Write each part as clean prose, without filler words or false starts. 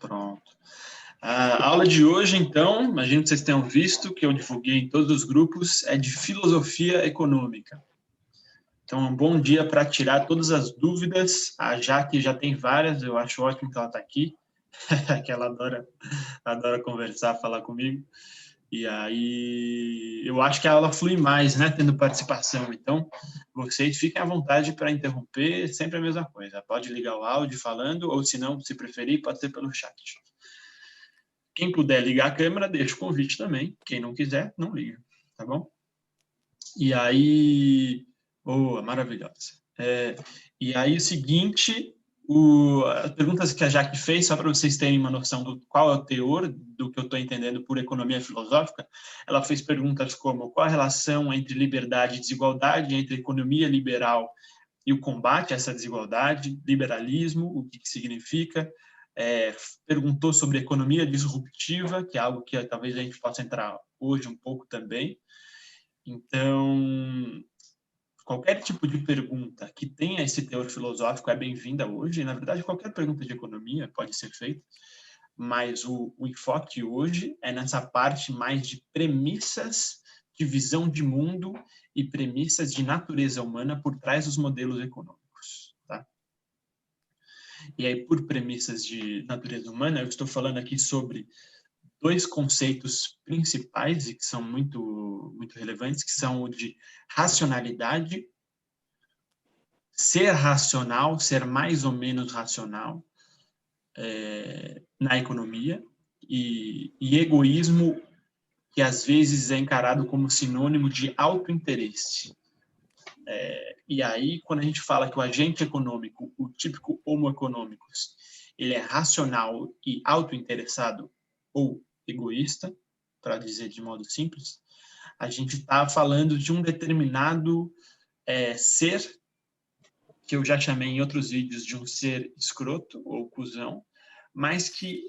Pronto. A aula de hoje, então, imagino que vocês tenham visto, que eu divulguei em todos os grupos, é de filosofia econômica. Então, um bom dia para tirar todas as dúvidas. A Jaque já tem várias, eu acho ótimo que ela está aqui, que ela adora conversar, falar comigo. E aí, eu acho que a aula flui mais, né, tendo participação. Então, vocês fiquem à vontade para interromper, sempre a mesma coisa. Pode ligar o áudio falando, ou se não, se preferir, pode ser pelo chat. Quem puder ligar a câmera, deixa o convite também. Quem não quiser, não liga, tá bom? E aí... Boa, maravilhosa. E aí, o seguinte... As perguntas que a Jaque fez, só para vocês terem uma noção do qual é o teor do que eu estou entendendo por economia filosófica, ela fez perguntas como qual a relação entre liberdade e desigualdade, entre economia liberal e o combate a essa desigualdade, liberalismo, o que significa, perguntou sobre economia disruptiva, que é algo que talvez a gente possa entrar hoje um pouco também. Então, qualquer tipo de pergunta que tenha esse teor filosófico é bem-vinda hoje. Na verdade, qualquer pergunta de economia pode ser feita, mas o enfoque hoje é nessa parte mais de premissas de visão de mundo e premissas de natureza humana por trás dos modelos econômicos. Tá? E aí, por premissas de natureza humana, eu estou falando aqui sobre dois conceitos principais e que são muito relevantes, que são o de racionalidade, ser racional, ser mais ou menos racional na economia, e egoísmo, que às vezes é encarado como sinônimo de autointeresse. E aí, quando a gente fala que o agente econômico, o típico homo economicus, ele é racional e autointeressado ou egoísta, para dizer de modo simples, a gente está falando de um determinado ser, que eu já chamei em outros vídeos de um ser escroto ou cuzão, mas que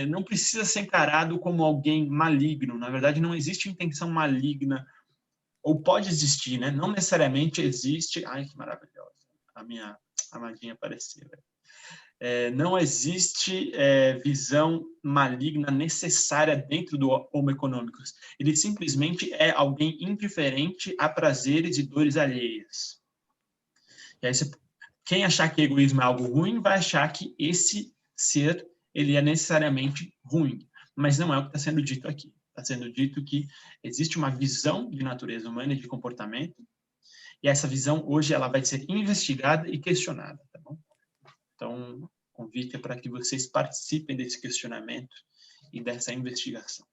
não precisa ser encarado como alguém maligno. Na verdade, não existe intenção maligna, ou pode existir, né? Não necessariamente existe... Ai, que maravilhosa. A minha amadinha apareceu. Não existe visão maligna necessária dentro do Homo economicus. Ele simplesmente é alguém indiferente a prazeres e dores alheias. E aí, quem achar que egoísmo é algo ruim, vai achar que esse ser ele é necessariamente ruim. Mas não é o que está sendo dito aqui. Está sendo dito que existe uma visão de natureza humana e de comportamento, e essa visão, hoje, ela vai ser investigada e questionada. Tá bom? Então, o convite é para que vocês participem desse questionamento e dessa investigação.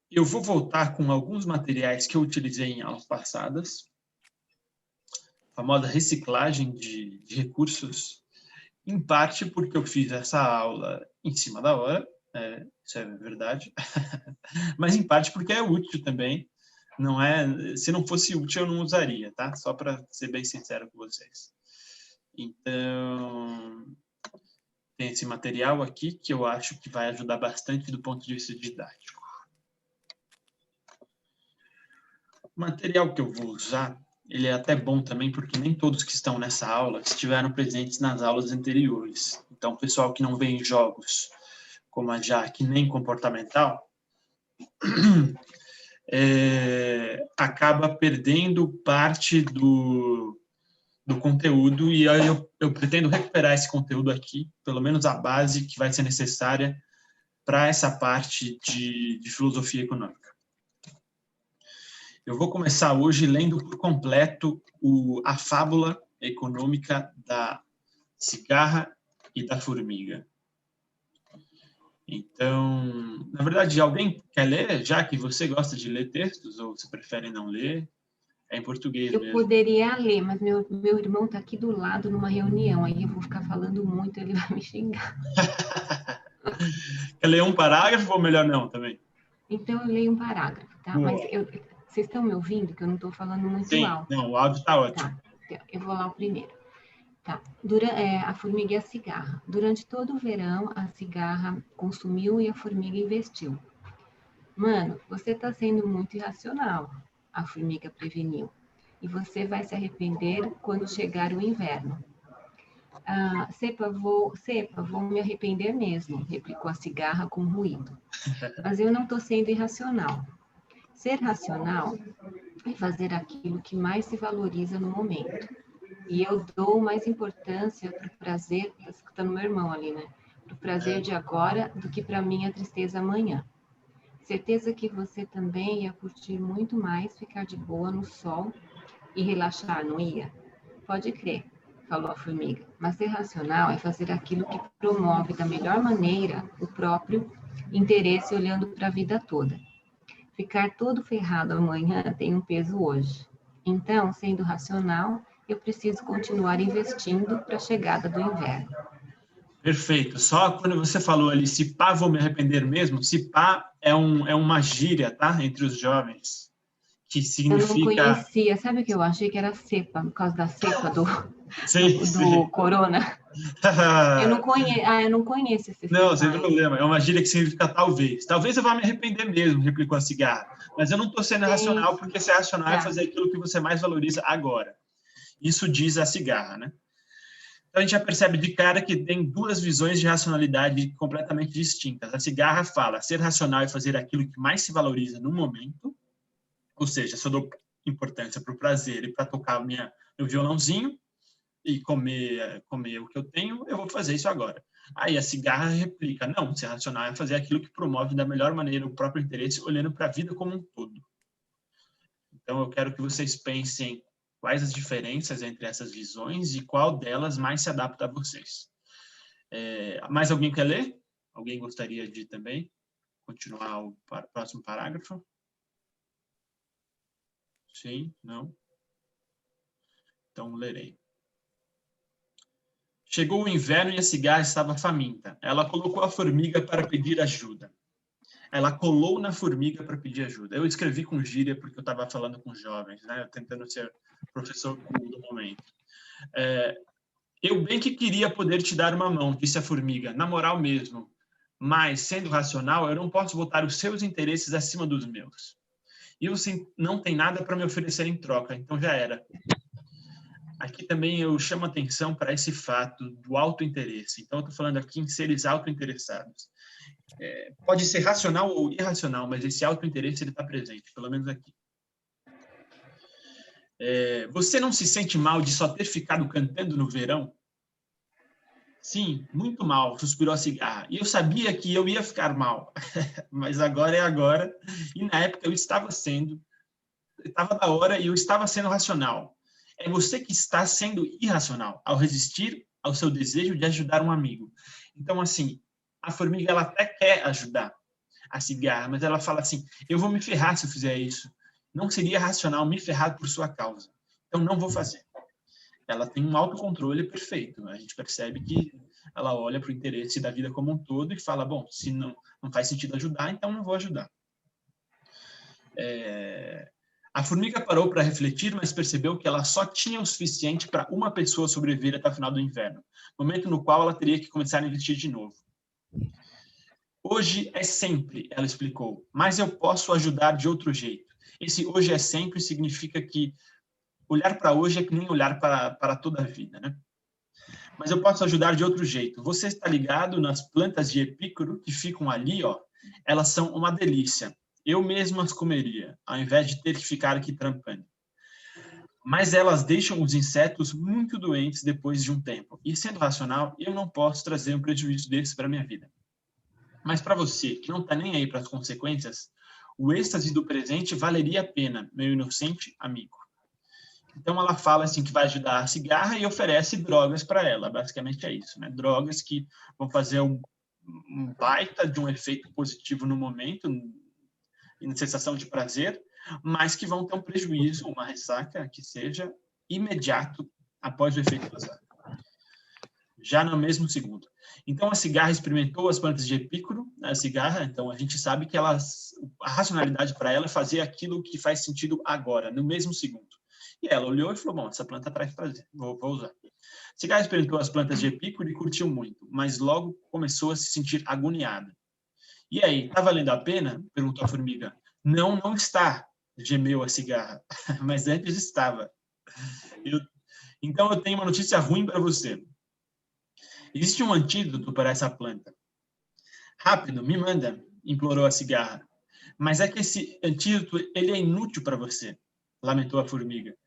Eu vou voltar com alguns materiais que eu utilizei em aulas passadas, a famosa reciclagem de recursos, em parte porque eu fiz essa aula em cima da hora, isso é verdade, mas em parte porque é útil também. Não se não fosse útil, eu não usaria, tá? Só para ser bem sincero com vocês. Então, tem esse material aqui que eu acho que vai ajudar bastante do ponto de vista didático. O material que eu vou usar, ele é até bom também, porque nem todos que estão nessa aula estiveram presentes nas aulas anteriores. Então, o pessoal que não vê em jogos, como a Jaque, nem comportamental, acaba perdendo parte do conteúdo, e aí eu pretendo recuperar esse conteúdo aqui, pelo menos a base que vai ser necessária para essa parte de filosofia econômica. Eu vou começar hoje lendo por completo a fábula econômica da cigarra e da formiga. Então, na verdade, alguém quer ler, já que você gosta de ler textos, ou você prefere não ler? É em português mesmo. Eu poderia ler, mas meu irmão está aqui do lado numa reunião, aí eu vou ficar falando muito, ele vai me xingar. Quer ler um parágrafo ou melhor não também? Então eu leio um parágrafo, tá? Boa. Mas vocês estão me ouvindo, que eu não estou falando muito Sim, alto. não, o áudio está ótimo. Tá, eu vou lá o primeiro. Tá. A formiga e a cigarra. Durante todo o verão, a cigarra consumiu e a formiga investiu. Mano, você está sendo muito irracional, a formiga preveniu. E você vai se arrepender quando chegar o inverno. Cepa, vou me arrepender mesmo, replicou a cigarra com ruído. Mas eu não estou sendo irracional. Ser racional é fazer aquilo que mais se valoriza no momento. E eu dou mais importância para o prazer, está escutando meu irmão ali, né? Para o prazer de agora do que para a minha tristeza amanhã. Certeza que você também ia curtir muito mais ficar de boa no sol e relaxar, não ia? Pode crer, falou a formiga, mas ser racional é fazer aquilo que promove da melhor maneira o próprio interesse olhando para a vida toda. Ficar todo ferrado amanhã tem um peso hoje. Então, sendo racional, eu preciso continuar investindo para a chegada do inverno. Perfeito. Só quando você falou ali, se pá, vou me arrepender mesmo, se pá é uma gíria, tá? Entre os jovens, que significa... Eu não conhecia, sabe o que eu achei que era cepa, por causa da cepa do Sim. corona? Eu não conheço esse cepa. Não, sem problema. É uma gíria que significa talvez. Talvez eu vá me arrepender mesmo, replicou a cigarra. Mas eu não estou sendo racional, porque ser racional é fazer aquilo que você mais valoriza agora. Isso diz a cigarra, né? Então, a gente já percebe de cara que tem duas visões de racionalidade completamente distintas. A cigarra fala ser racional e fazer aquilo que mais se valoriza no momento, ou seja, se eu dou importância para o prazer e para tocar meu violãozinho e comer o que eu tenho, eu vou fazer isso agora. Aí a cigarra replica, não, ser racional é fazer aquilo que promove da melhor maneira o próprio interesse, olhando para a vida como um todo. Então, eu quero que vocês pensem quais as diferenças entre essas visões e qual delas mais se adapta a vocês. Mais alguém quer ler? Alguém gostaria de também continuar o próximo parágrafo? Sim? Não? Então, lerei. Chegou o inverno e a cigarra estava faminta. Ela colocou a formiga para pedir ajuda. Ela colou na formiga para pedir ajuda. Eu escrevi com gíria porque eu estava falando com jovens, né? Tentando ser professor cool do momento. Eu bem que queria poder te dar uma mão, disse a formiga, na moral mesmo. Mas, sendo racional, eu não posso botar os seus interesses acima dos meus. E você não tem nada para me oferecer em troca, então já era. Aqui também eu chamo atenção para esse fato do autointeresse. Então, eu estou falando aqui em seres autointeressados. Pode ser racional ou irracional, mas esse autointeresse está presente, pelo menos aqui. Você não se sente mal de só ter ficado cantando no verão? Sim, muito mal, suspirou a cigarra. E eu sabia que eu ia ficar mal, mas agora é agora. E na época eu estava da hora e eu estava sendo racional. É você que está sendo irracional ao resistir ao seu desejo de ajudar um amigo. Então, assim, a formiga ela até quer ajudar a cigarra, mas ela fala assim, eu vou me ferrar se eu fizer isso. Não seria racional me ferrar por sua causa. Então, não vou fazer. Ela tem um autocontrole perfeito. A gente percebe que ela olha para o interesse da vida como um todo e fala, bom, se não faz sentido ajudar, então não vou ajudar. A formiga parou para refletir, mas percebeu que ela só tinha o suficiente para uma pessoa sobreviver até o final do inverno, momento no qual ela teria que começar a investir de novo. Hoje é sempre, ela explicou, mas eu posso ajudar de outro jeito. Esse hoje é sempre significa que olhar para hoje é que nem olhar para toda a vida, né? Mas eu posso ajudar de outro jeito. Você está ligado nas plantas de epícoro que ficam ali, ó? Elas são uma delícia. Eu mesmo as comeria, ao invés de ter que ficar aqui trampando. Mas elas deixam os insetos muito doentes depois de um tempo. E sendo racional, eu não posso trazer um prejuízo desse para a minha vida. Mas para você, que não está nem aí para as consequências, o êxtase do presente valeria a pena, meu inocente amigo. Então, ela fala assim que vai ajudar a cigarra e oferece drogas para ela. Basicamente é isso, né? Drogas que vão fazer um baita de um efeito positivo no momento, em sensação de prazer, mas que vão ter um prejuízo, uma ressaca que seja imediato após o efeito prazer. Já no mesmo segundo. Então, a cigarra experimentou as plantas de epícoro, a cigarra, então a gente sabe que a racionalidade para ela é fazer aquilo que faz sentido agora, no mesmo segundo. E ela olhou e falou, bom, essa planta traz prazer, vou usar. A cigarra experimentou as plantas de epícoro e curtiu muito, mas logo começou a se sentir agoniada. E aí, está valendo a pena? Perguntou a formiga. Não, não está, gemeu a cigarra, mas antes estava. Então eu tenho uma notícia ruim para você. Existe um antídoto para essa planta. Rápido, me manda, implorou a cigarra. Mas é que esse antídoto, ele é inútil para você, lamentou a formiga.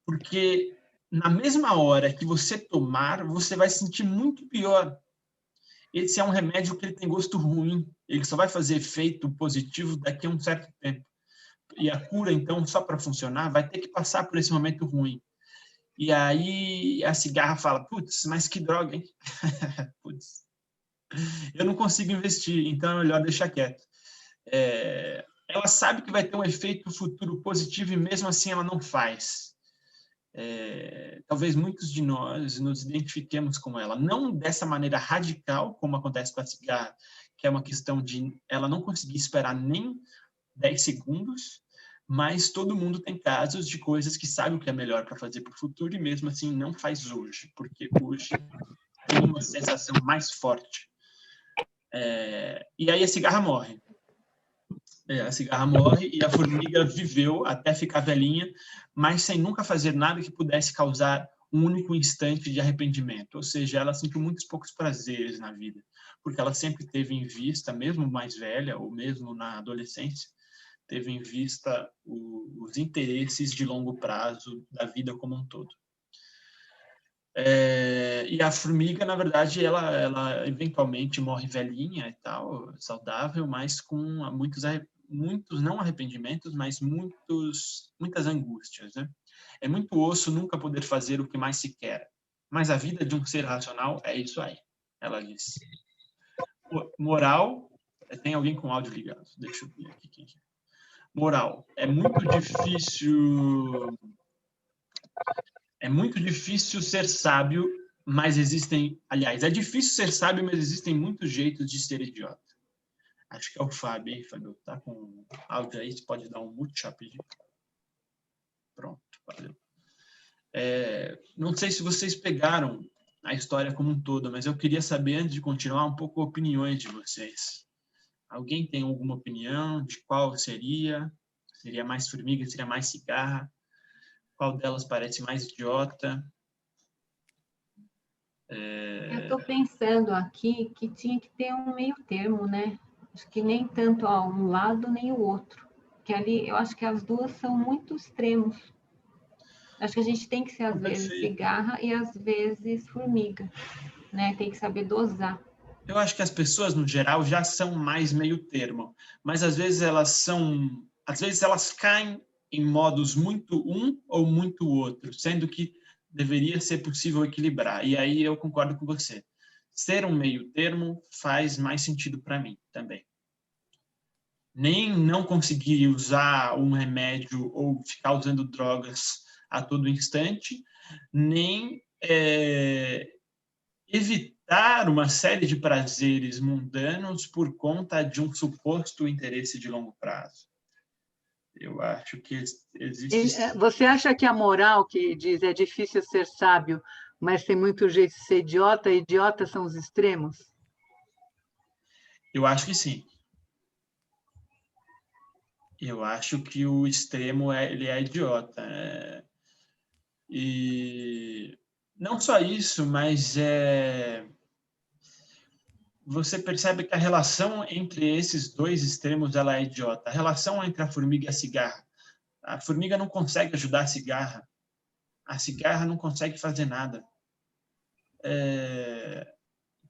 Porque na mesma hora que você tomar, você vai se sentir muito pior. Esse é um remédio que ele tem gosto ruim. Ele só vai fazer efeito positivo daqui a um certo tempo. E a cura, então, só para funcionar, vai ter que passar por esse momento ruim. E aí a cigarra fala, putz, mas que droga, hein? Putz, eu não consigo investir, então é melhor deixar quieto. Ela sabe que vai ter um efeito futuro positivo e mesmo assim ela não faz. Talvez muitos de nós nos identifiquemos com ela, não dessa maneira radical, como acontece com a cigarra, que é uma questão de ela não conseguir esperar nem 10 segundos, mas todo mundo tem casos de coisas que sabe o que é melhor para fazer para o futuro e mesmo assim não faz hoje, porque hoje tem uma sensação mais forte. E aí a cigarra morre. A cigarra morre e a formiga viveu até ficar velhinha, mas sem nunca fazer nada que pudesse causar um único instante de arrependimento. Ou seja, ela sentiu muitos poucos prazeres na vida, porque ela sempre teve em vista, mesmo mais velha ou mesmo na adolescência, teve em vista os interesses de longo prazo da vida como um todo. E a formiga, na verdade, ela eventualmente morre velhinha e tal, saudável, mas com muitos não arrependimentos, mas muitas angústias, né? É muito osso nunca poder fazer o que mais se quer, mas a vida de um ser racional é isso aí, ela disse. Moral, tem alguém com áudio ligado, deixa eu ver aqui quem é. Moral, é muito difícil ser sábio, mas existem... Aliás, é difícil ser sábio, mas existem muitos jeitos de ser idiota. Acho que é o Fábio, hein, Fábio? Tá com áudio aí, você pode dar um mute rapidinho. Pronto, valeu. Não sei se vocês pegaram a história como um todo, mas eu queria saber, antes de continuar, um pouco opiniões de vocês. Alguém tem alguma opinião de qual seria? Seria mais formiga, seria mais cigarra? Qual delas parece mais idiota? Eu estou pensando aqui que tinha que ter um meio termo, né? Acho que nem tanto um lado nem o outro. Que ali, eu acho que as duas são muito extremos. Acho que a gente tem que ser, às vezes, cigarra e, às vezes, formiga, né? Tem que saber dosar. Eu acho que as pessoas, no geral, já são mais meio termo, mas às vezes elas caem em modos muito um ou muito outro, sendo que deveria ser possível equilibrar. E aí eu concordo com você. Ser um meio termo faz mais sentido para mim também. Nem não conseguir usar um remédio ou ficar usando drogas a todo instante, nem evitar uma série de prazeres mundanos por conta de um suposto interesse de longo prazo. Eu acho que existe... Você acha que a moral que diz é difícil ser sábio, mas tem muito jeito de ser idiota, e idiota são os extremos? Eu acho que sim. Eu acho que o extremo ele é idiota. E não só isso, mas você percebe que a relação entre esses dois extremos ela é idiota. A relação entre a formiga e a cigarra. A formiga não consegue ajudar a cigarra. A cigarra não consegue fazer nada.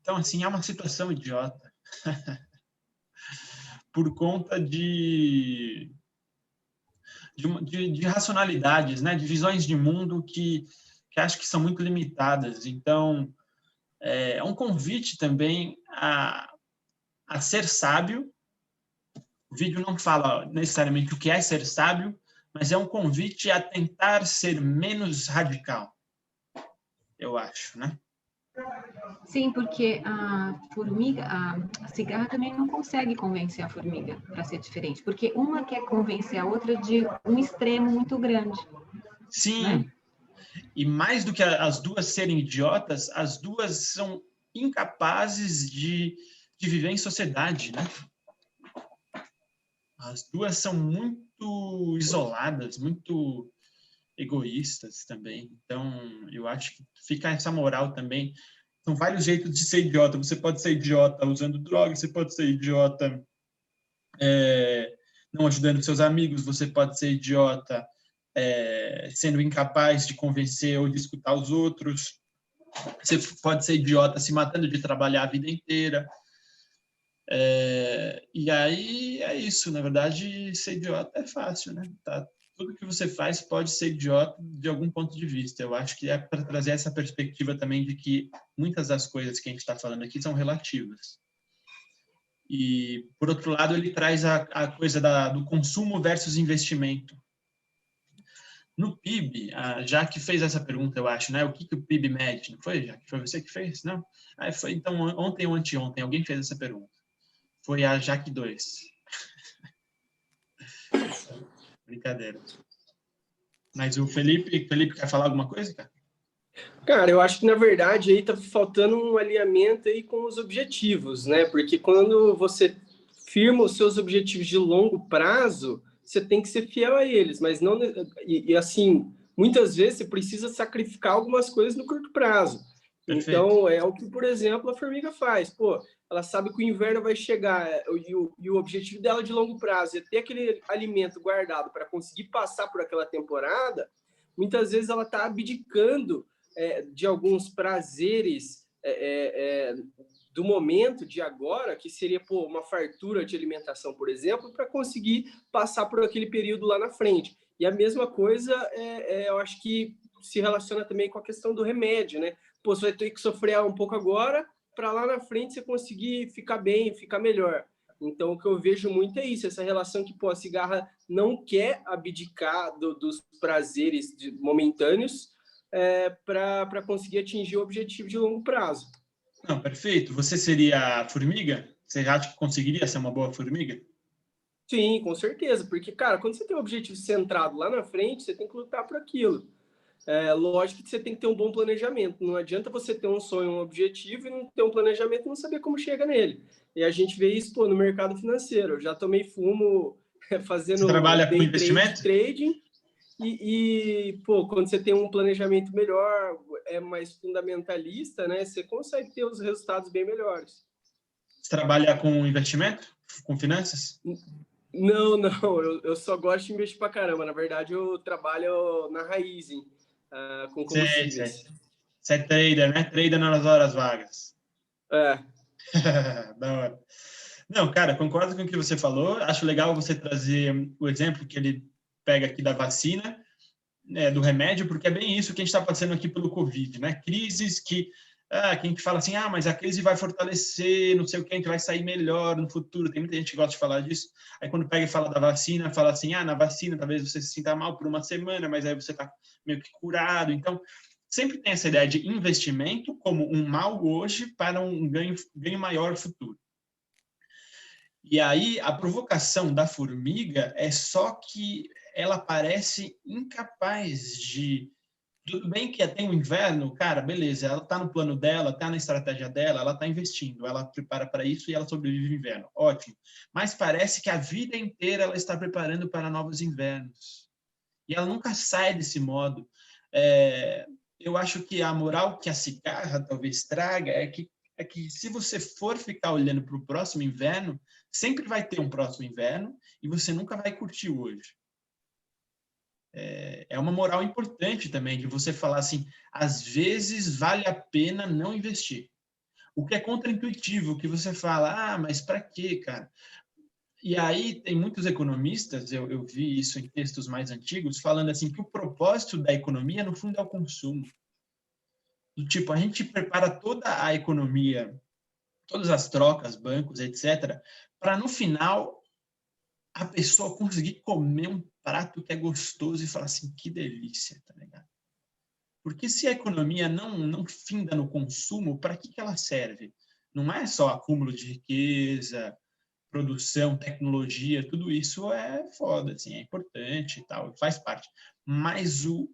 Então, assim, é uma situação idiota. Por conta de racionalidades, né? De visões de mundo que acho que são muito limitadas. Então, é um convite também a ser sábio. O vídeo não fala necessariamente o que é ser sábio, mas é um convite a tentar ser menos radical, eu acho, né? Sim, porque a formiga, a cigarra também não consegue convencer a formiga para ser diferente, porque uma quer convencer a outra de um extremo muito grande. Sim, né? E mais do que as duas serem idiotas, as duas são incapazes de viver em sociedade, né? As duas são muito isoladas, muito egoístas também. Então, eu acho que fica essa moral também São vários jeitos de ser idiota. Você pode ser idiota usando droga, você pode ser idiota não ajudando seus amigos, você pode ser idiota sendo incapaz de convencer ou de escutar os outros. Você pode ser idiota se matando de trabalhar a vida inteira. E aí é isso. Na verdade, ser idiota é fácil, né? Tá? Tudo que você faz pode ser idiota de algum ponto de vista. Eu acho que é para trazer essa perspectiva também de que muitas das coisas que a gente está falando aqui são relativas. E, por outro lado, ele traz a coisa do consumo versus investimento. No PIB, a Jaque fez essa pergunta, eu acho, né? O que o PIB mede? Não foi, Jaque? Foi você que fez? Não? Foi, então, ontem ou anteontem, alguém fez essa pergunta. Foi a Jaque 2. Brincadeira. Mas o Felipe quer falar alguma coisa, cara? Cara, eu acho que, na verdade, aí tá faltando um alinhamento aí com os objetivos, né? Porque quando você firma os seus objetivos de longo prazo, você tem que ser fiel a eles, mas não... E assim, muitas vezes você precisa sacrificar algumas coisas no curto prazo. Perfeito. Então, é o que, por exemplo, a formiga faz. Pô, ela sabe que o inverno vai chegar e o objetivo dela de longo prazo é ter aquele alimento guardado para conseguir passar por aquela temporada. Muitas vezes ela está abdicando de alguns prazeres do momento de agora, que seria uma fartura de alimentação, por exemplo, para conseguir passar por aquele período lá na frente. E a mesma coisa, eu acho que se relaciona também com a questão do remédio, né? Pô, você vai ter que sofrer um pouco agora, para lá na frente você conseguir ficar bem, ficar melhor. Então, o que eu vejo muito é isso, essa relação que a cigarra não quer abdicar dos prazeres momentâneos, para conseguir atingir o objetivo de longo prazo. Não, perfeito. Você seria a formiga? Você acha que conseguiria ser uma boa formiga? Sim, com certeza. Porque, cara, quando você tem um objetivo centrado lá na frente, você tem que lutar por aquilo. Lógico que você tem que ter um bom planejamento. Não adianta você ter um sonho, um objetivo e não ter um planejamento e não saber como chega nele. E a gente vê isso no mercado financeiro. Eu já tomei fumo fazendo você trabalha com investimento? Trading. Quando você tem um planejamento melhor, mais fundamentalista, né, você consegue ter os resultados bem melhores. Você trabalha com investimento? Com finanças? Não, eu só gosto de investir pra caramba. Na verdade, eu trabalho na Raizen, com combustíveis. Você é trader, né? Trader nas horas vagas. Da hora. Não, cara, concordo com o que você falou. Acho legal você trazer o exemplo que ele pega aqui da vacina, do remédio, porque é bem isso que a gente está passando aqui pelo Covid, né? Crises que a gente fala assim, mas a crise vai fortalecer, não sei o que, a gente vai sair melhor no futuro. Tem muita gente que gosta de falar disso. Aí quando pega e fala da vacina, fala assim, na vacina talvez você se sinta mal por uma semana, mas aí você está meio que curado. Então, sempre tem essa ideia de investimento como um mal hoje para um ganho maior futuro. E aí, a provocação da formiga é só que ela parece incapaz de... Tudo bem que tem um inverno, cara, beleza, ela está no plano dela, está na estratégia dela, ela está investindo, ela prepara para isso e ela sobrevive no inverno. Ótimo. Mas parece que a vida inteira ela está preparando para novos invernos. E ela nunca sai desse modo. Eu acho que a moral que a cigarra talvez traga é que se você for ficar olhando para o próximo inverno, sempre vai ter um próximo inverno e você nunca vai curtir o hoje. É uma moral importante também de você falar assim, às vezes vale a pena não investir. O que é contraintuitivo, que você fala, mas para quê, cara? E aí tem muitos economistas, eu vi isso em textos mais antigos, falando assim que o propósito da economia, no fundo, é o consumo. Do tipo, a gente prepara toda a economia, todas as trocas, bancos, etc., para no final a pessoa conseguir comer um prato que é gostoso e falar assim, que delícia, tá ligado? Porque se a economia não finda no consumo, para que ela serve? Não é só acúmulo de riqueza, produção, tecnologia, tudo isso é foda, assim, é importante e tal, faz parte. Mas o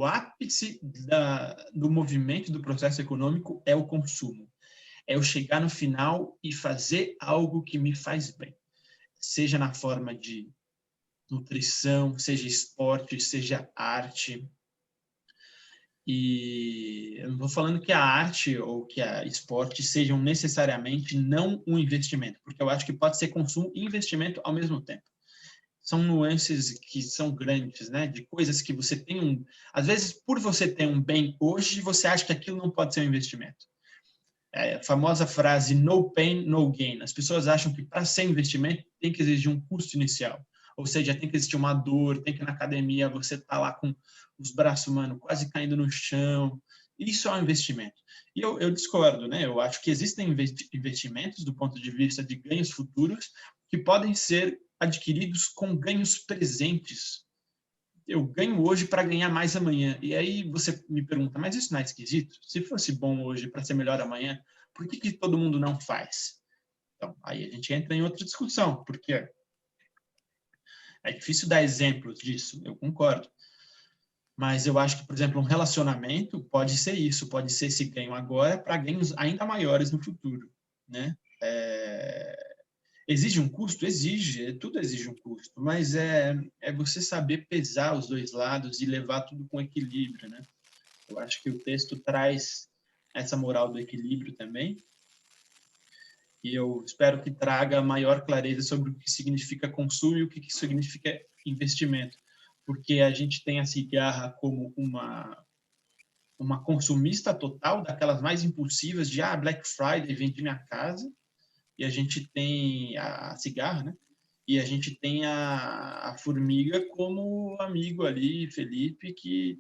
ápice do movimento do processo econômico é o consumo. É eu chegar no final e fazer algo que me faz bem. Seja na forma de nutrição, seja esporte, seja arte. E eu não estou falando que a arte ou que a esporte sejam necessariamente não um investimento, porque eu acho que pode ser consumo e investimento ao mesmo tempo. São nuances que são grandes, né? De coisas que você tem um... Às vezes, por você ter um bem hoje, você acha que aquilo não pode ser um investimento. É a famosa frase no pain, no gain. As pessoas acham que para ser investimento tem que exigir um custo inicial. Ou seja, tem que existir uma dor, tem que ir na academia, você tá lá com os braços, mano, quase caindo no chão. Isso é um investimento. E eu discordo, né? Eu acho que existem investimentos do ponto de vista de ganhos futuros que podem ser adquiridos com ganhos presentes. Eu ganho hoje para ganhar mais amanhã. E aí você me pergunta, mas isso não é esquisito? Se fosse bom hoje para ser melhor amanhã, por que todo mundo não faz? Então, aí a gente entra em outra discussão, porque é difícil dar exemplos disso, eu concordo. Mas eu acho que, por exemplo, um relacionamento pode ser isso, pode ser esse ganho agora para ganhos ainda maiores no futuro, né? Exige um custo? Exige, tudo exige um custo, mas é você saber pesar os dois lados e levar tudo com equilíbrio, né? Eu acho que o texto traz essa moral do equilíbrio também, e eu espero que traga maior clareza sobre o que significa consumo e o que significa investimento, porque a gente tem a cigarra como uma consumista total, daquelas mais impulsivas, de Black Friday, vendi minha casa, e a gente tem a cigarra, né? E a gente tem a formiga como amigo ali, Felipe, que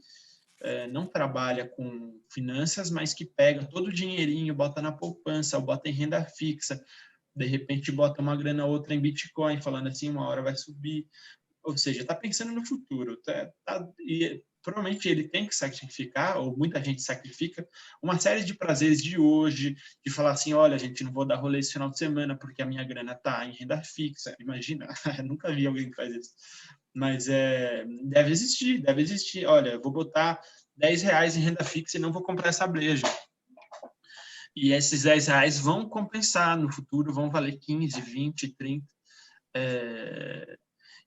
não trabalha com finanças, mas que pega todo o dinheirinho, bota na poupança, ou bota em renda fixa, de repente bota uma grana ou outra em Bitcoin, falando assim, uma hora vai subir. Ou seja, está pensando no futuro. E provavelmente ele tem que sacrificar, ou muita gente sacrifica, uma série de prazeres de hoje, de falar assim, olha, gente, não vou dar rolê esse final de semana porque a minha grana está em renda fixa. Imagina, eu nunca vi alguém que faz isso. Mas deve existir. Olha, eu vou botar R$10 em renda fixa e não vou comprar essa breja. E esses R$10 vão compensar no futuro, vão valer 15, 20, 30.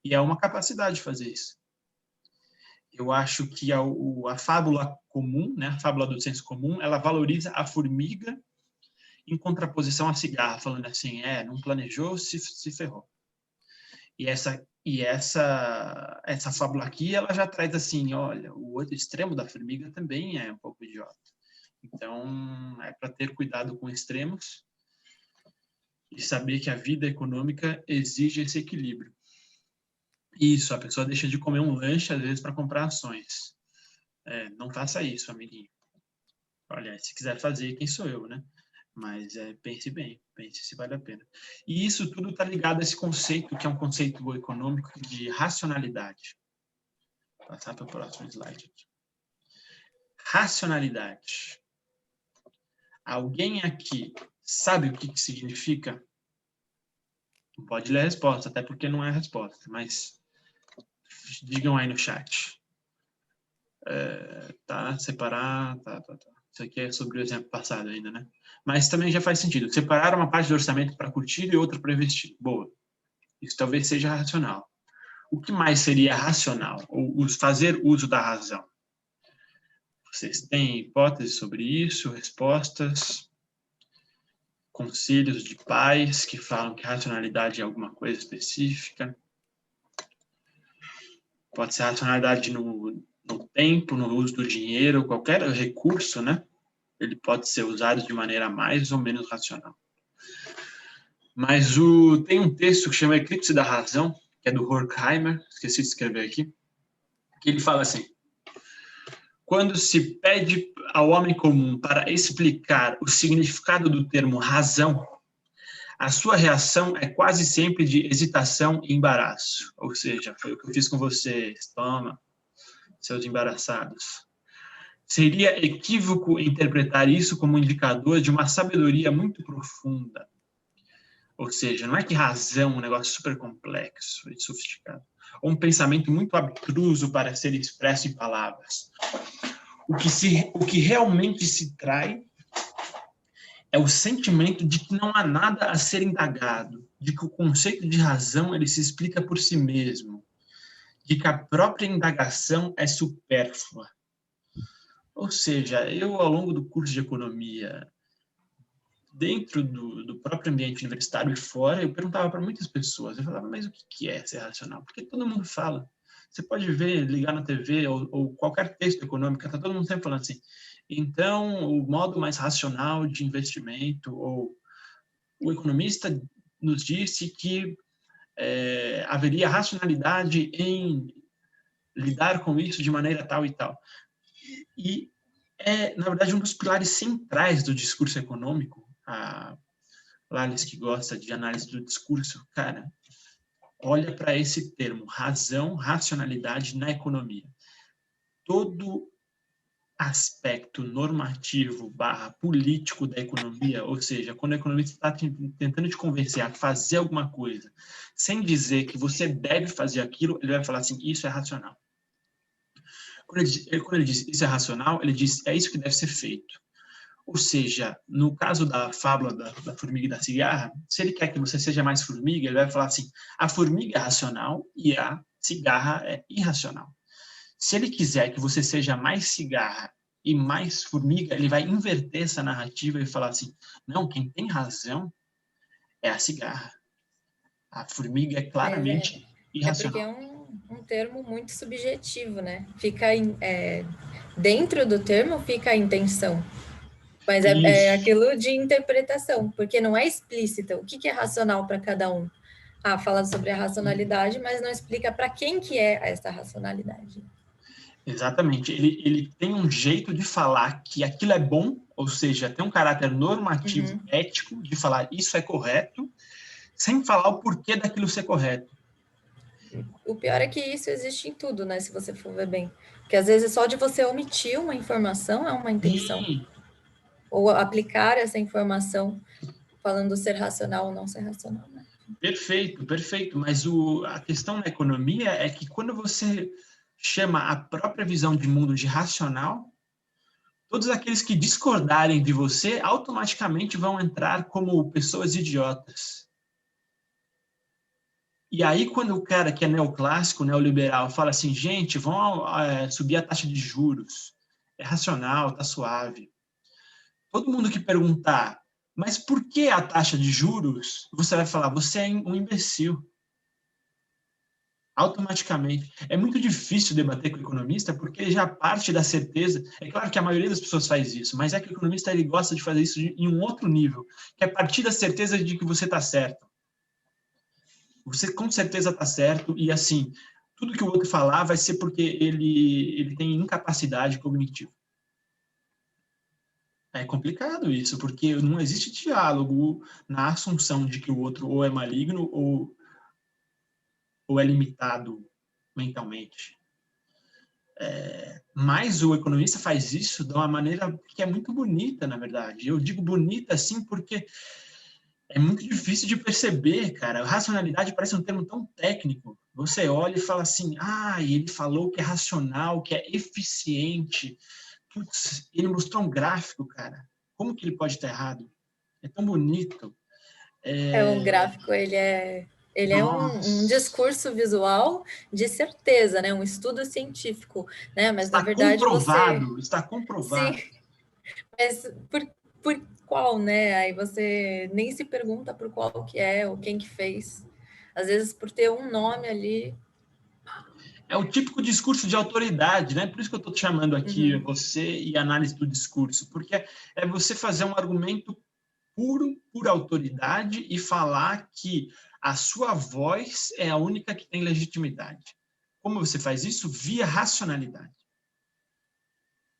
E é uma capacidade de fazer isso. Eu acho que a fábula comum, né, a fábula do senso comum, ela valoriza a formiga em contraposição à cigarra, falando assim, não planejou, se ferrou. E essa fábula aqui, ela já traz assim, olha, o outro extremo da formiga também é um pouco idiota. Então, é para ter cuidado com extremos e saber que a vida econômica exige esse equilíbrio. Isso, a pessoa deixa de comer um lanche, às vezes, para comprar ações. Não faça isso, amiguinho. Olha, se quiser fazer, quem sou eu, né? Mas pense bem, pense se vale a pena. E isso tudo está ligado a esse conceito, que é um conceito econômico de racionalidade. Vou passar para o próximo slide aqui. Racionalidade. Alguém aqui sabe o que significa? Pode ler a resposta, até porque não é a resposta, mas digam aí no chat. Separar, tá. Isso aqui é sobre o exemplo passado ainda, né? Mas também já faz sentido. Separar uma parte do orçamento para curtir e outra para investir. Boa. Isso talvez seja racional. O que mais seria racional? Ou fazer uso da razão? Vocês têm hipóteses sobre isso? Respostas? Conselhos de pais que falam que racionalidade é alguma coisa específica? Pode ser racionalidade no tempo, no uso do dinheiro, qualquer recurso, né? Ele pode ser usado de maneira mais ou menos racional. Mas tem um texto que chama Eclipse da Razão, que é do Horkheimer, esqueci de escrever aqui, que ele fala assim: quando se pede ao homem comum para explicar o significado do termo razão, a sua reação é quase sempre de hesitação e embaraço. Ou seja, foi o que eu fiz com vocês. Toma, seus embaraçados. Seria equívoco interpretar isso como indicador de uma sabedoria muito profunda. Ou seja, não é que razão é um negócio super complexo e sofisticado, ou um pensamento muito abstruso para ser expresso em palavras. O que realmente se trai é o sentimento de que não há nada a ser indagado, de que o conceito de razão ele se explica por si mesmo, de que a própria indagação é supérflua. Ou seja, eu, ao longo do curso de economia, dentro do próprio ambiente universitário e fora, eu perguntava para muitas pessoas, eu falava, mas o que é ser racional? Porque todo mundo fala. Você pode ver, ligar na TV ou qualquer texto econômico, está todo mundo sempre falando assim. Então, o modo mais racional de investimento, ou o economista nos disse que haveria racionalidade em lidar com isso de maneira tal e tal. E na verdade, um dos pilares centrais do discurso econômico. A Lales, que gosta de análise do discurso, cara, olha para esse termo, razão, racionalidade na economia. Todo aspecto normativo / político da economia, ou seja, quando a economista está tentando te convencer a fazer alguma coisa, sem dizer que você deve fazer aquilo, ele vai falar assim, isso é racional. Quando ele diz isso é racional, ele diz é isso que deve ser feito. Ou seja, no caso da fábula da formiga e da cigarra, se ele quer que você seja mais formiga, ele vai falar assim, a formiga é racional e a cigarra é irracional. Se ele quiser que você seja mais cigarra e mais formiga, ele vai inverter essa narrativa e falar assim, não, quem tem razão é a cigarra. A formiga é claramente irracional. Porque é um termo muito subjetivo, né? Dentro do termo fica a intenção. Mas é aquilo de interpretação, porque não é explícita. O que é racional para cada um? Fala sobre a racionalidade, mas não explica para quem que é essa racionalidade. Exatamente. Ele tem um jeito de falar que aquilo é bom, ou seja, tem um caráter normativo, ético, de falar isso é correto, sem falar o porquê daquilo ser correto. O pior é que isso existe em tudo, né? Se você for ver bem. Porque às vezes só de você omitir uma informação é uma intenção. Sim. Ou aplicar essa informação falando ser racional ou não ser racional, né? Perfeito, perfeito. Mas a questão na economia é que quando você chama a própria visão de mundo de racional, todos aqueles que discordarem de você automaticamente vão entrar como pessoas idiotas. E aí, quando o cara que é neoclássico, neoliberal, fala assim, gente, vão subir a taxa de juros, é racional, tá suave. Todo mundo que perguntar, mas por que a taxa de juros? Você vai falar, você é um imbecil. Automaticamente. É muito difícil debater com o economista porque já parte da certeza. É claro que a maioria das pessoas faz isso, mas é que o economista ele gosta de fazer isso em um outro nível, que é partir da certeza de que você está certo. Você com certeza está certo e, assim, tudo que o outro falar vai ser porque ele tem incapacidade cognitiva. É complicado isso, porque não existe diálogo na assunção de que o outro ou é maligno ou é limitado mentalmente. Mas o economista faz isso de uma maneira que é muito bonita, na verdade. Eu digo bonita, assim, porque é muito difícil de perceber, cara. Racionalidade parece um termo tão técnico. Você olha e fala assim, ele falou que é racional, que é eficiente. Putz, ele mostrou um gráfico, cara. Como que ele pode estar errado? É tão bonito. Um gráfico, ele é um discurso visual de certeza, né? Um estudo científico, né? Mas, na verdade, Está comprovado. Sim, mas por qual, né? Aí você nem se pergunta por qual que é, ou quem que fez. Às vezes, por ter um nome ali... É o típico discurso de autoridade, né? Por isso que eu estou te chamando aqui, você e análise do discurso, porque é você fazer um argumento puro por autoridade e falar que a sua voz é a única que tem legitimidade. Como você faz isso? Via racionalidade.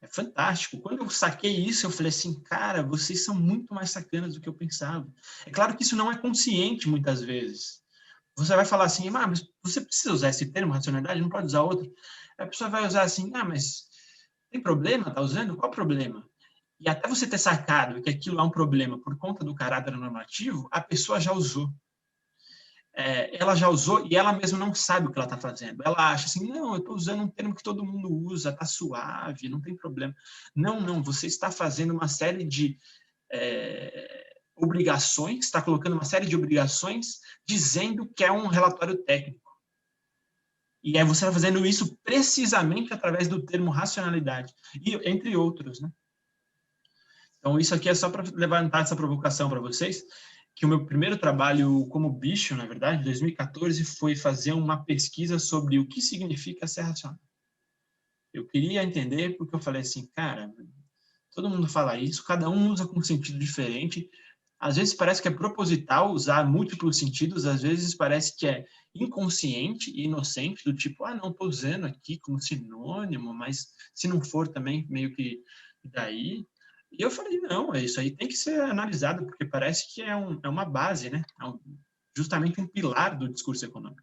É fantástico. Quando eu saquei isso, eu falei assim, cara, vocês são muito mais sacanas do que eu pensava. É claro que isso não é consciente muitas vezes. Você vai falar assim, mas você precisa usar esse termo, racionalidade, não pode usar outro. A pessoa vai usar assim, mas tem problema? Tá usando? Qual problema? E até você ter sacado que aquilo é um problema por conta do caráter normativo, a pessoa já usou. Ela já usou e ela mesma não sabe o que ela está fazendo. Ela acha assim, não, eu estou usando um termo que todo mundo usa, está suave, não tem problema. Não, você está fazendo uma série de obrigações, está colocando uma série de obrigações dizendo que é um relatório técnico. E aí você está fazendo isso precisamente através do termo racionalidade, e entre outros, né? Então, isso aqui é só para levantar essa provocação para vocês, que o meu primeiro trabalho como bicho, na verdade, em 2014, foi fazer uma pesquisa sobre o que significa ser racional. Eu queria entender, porque eu falei assim, cara, todo mundo fala isso, cada um usa com um sentido diferente. Às vezes parece que é proposital usar múltiplos sentidos, às vezes parece que é inconsciente e inocente, do tipo, ah, não, estou usando aqui como sinônimo, mas se não for também, meio que daí. E eu falei, não, isso aí tem que ser analisado, porque parece que é uma base, né? Justamente um pilar do discurso econômico.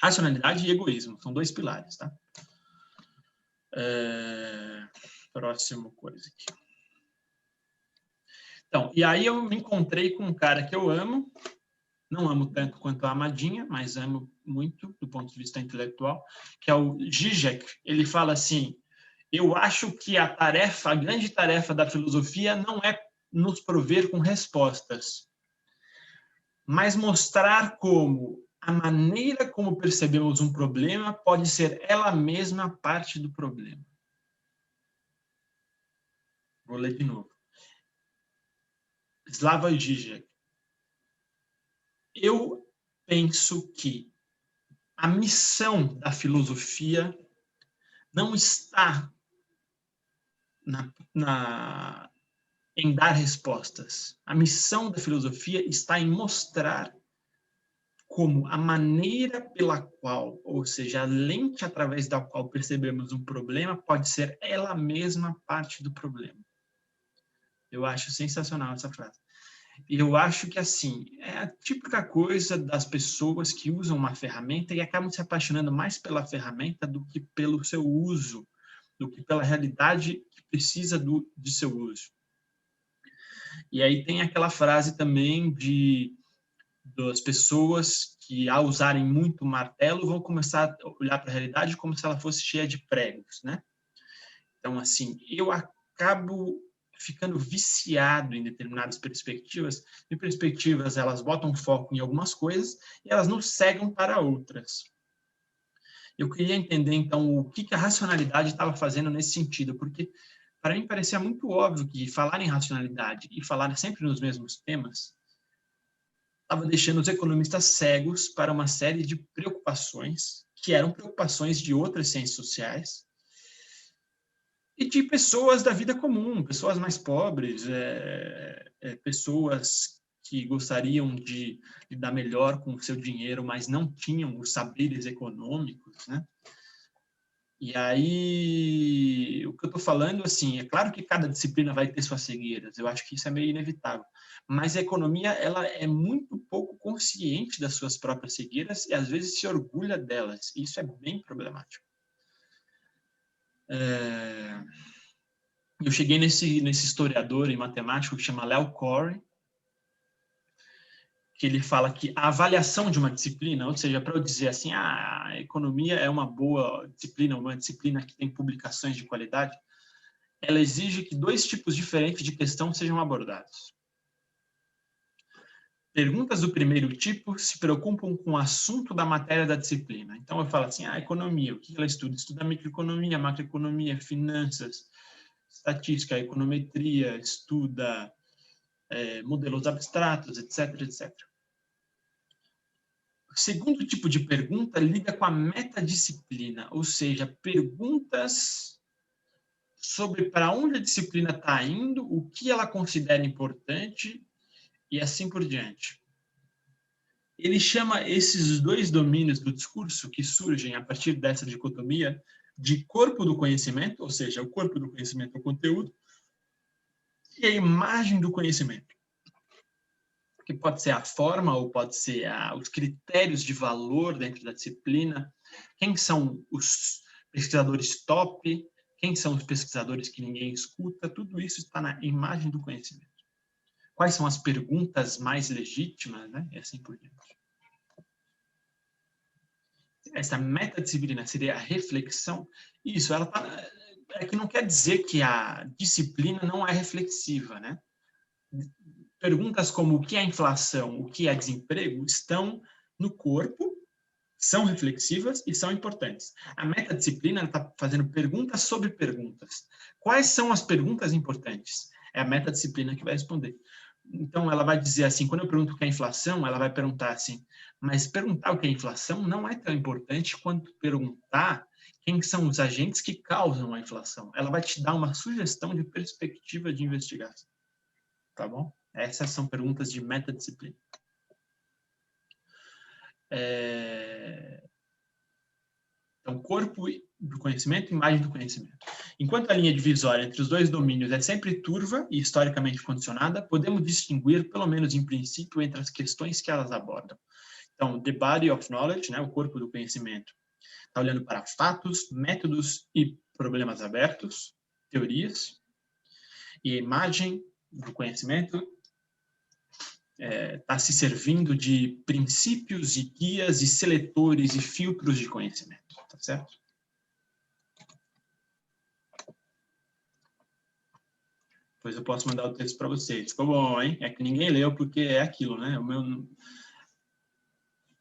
Racionalidade e egoísmo, são 2 pilares, tá? Próximo coisa aqui. Então, e aí eu me encontrei com um cara que eu amo, não amo tanto quanto a Amadinha, mas amo muito do ponto de vista intelectual, que é o Zizek. Ele fala assim, eu acho que a grande tarefa da filosofia não é nos prover com respostas, mas mostrar como a maneira como percebemos um problema pode ser ela mesma parte do problema. Vou ler de novo. Slavoj Žižek. Eu penso que a missão da filosofia não está em dar respostas. A missão da filosofia está em mostrar como a maneira pela qual, ou seja, a lente através da qual percebemos um problema pode ser ela mesma parte do problema. Eu acho sensacional essa frase. E eu acho que, assim, é a típica coisa das pessoas que usam uma ferramenta e acabam se apaixonando mais pela ferramenta do que pelo seu uso, do que pela realidade que precisa de seu uso. E aí tem aquela frase também das pessoas que, ao usarem muito martelo, vão começar a olhar para a realidade como se ela fosse cheia de pregos, né? Então, assim, eu acabo ficando viciado em determinadas perspectivas, e perspectivas, elas botam foco em algumas coisas e elas não cegam para outras. Eu queria entender, então, o que a racionalidade estava fazendo nesse sentido, porque para mim parecia muito óbvio que falar em racionalidade e falar sempre nos mesmos temas estava deixando os economistas cegos para uma série de preocupações, que eram preocupações de outras ciências sociais, e de pessoas da vida comum, pessoas mais pobres, pessoas que gostariam de lidar melhor com o seu dinheiro, mas não tinham os saberes econômicos, né? E aí, o que eu estou falando, assim, é claro que cada disciplina vai ter suas cegueiras, eu acho que isso é meio inevitável, mas a economia, ela é muito pouco consciente das suas próprias cegueiras e, às vezes, se orgulha delas, e isso é bem problemático. Eu cheguei nesse historiador e matemático que chama Leo Corey, que ele fala que a avaliação de uma disciplina, ou seja, para eu dizer assim, a economia é uma boa disciplina, uma disciplina que tem publicações de qualidade, ela exige que 2 tipos diferentes de questão sejam abordados. Perguntas do primeiro tipo se preocupam com o assunto da matéria da disciplina. Então, eu falo assim, a economia, o que ela estuda? Estuda microeconomia, macroeconomia, finanças, estatística, econometria, estuda modelos abstratos, etc., etc. O segundo tipo de pergunta lida com a metadisciplina, ou seja, perguntas sobre para onde a disciplina está indo, o que ela considera importante e assim por diante. Ele chama esses 2 domínios do discurso que surgem a partir dessa dicotomia de corpo do conhecimento, ou seja, o corpo do conhecimento é o conteúdo, e a imagem do conhecimento, que pode ser a forma ou pode ser os critérios de valor dentro da disciplina, quem são os pesquisadores top, quem são os pesquisadores que ninguém escuta, tudo isso está na imagem do conhecimento. Quais são as perguntas mais legítimas, né? E assim por diante. Essa metadisciplina seria a reflexão. Isso, ela é que não quer dizer que a disciplina não é reflexiva, né? Perguntas como o que é inflação, o que é desemprego, estão no corpo, são reflexivas e são importantes. A metadisciplina está fazendo perguntas sobre perguntas. Quais são as perguntas importantes? É a metadisciplina que vai responder. Então, ela vai dizer assim, quando eu pergunto o que é inflação, ela vai perguntar assim, mas perguntar o que é inflação não é tão importante quanto perguntar quem são os agentes que causam a inflação. Ela vai te dar uma sugestão de perspectiva de investigação. Tá bom? Essas são perguntas de metadisciplina. Então, corpo do conhecimento e imagem do conhecimento. Enquanto a linha divisória entre os dois domínios é sempre turva e historicamente condicionada, podemos distinguir, pelo menos em princípio, entre as questões que elas abordam. Então, the body of knowledge, né, o corpo do conhecimento, está olhando para fatos, métodos e problemas abertos, teorias, e a imagem do conhecimento está se servindo de princípios e guias e seletores e filtros de conhecimento, tá certo? Depois eu posso mandar o texto para vocês. Ficou bom, hein? É que ninguém leu porque é aquilo, né?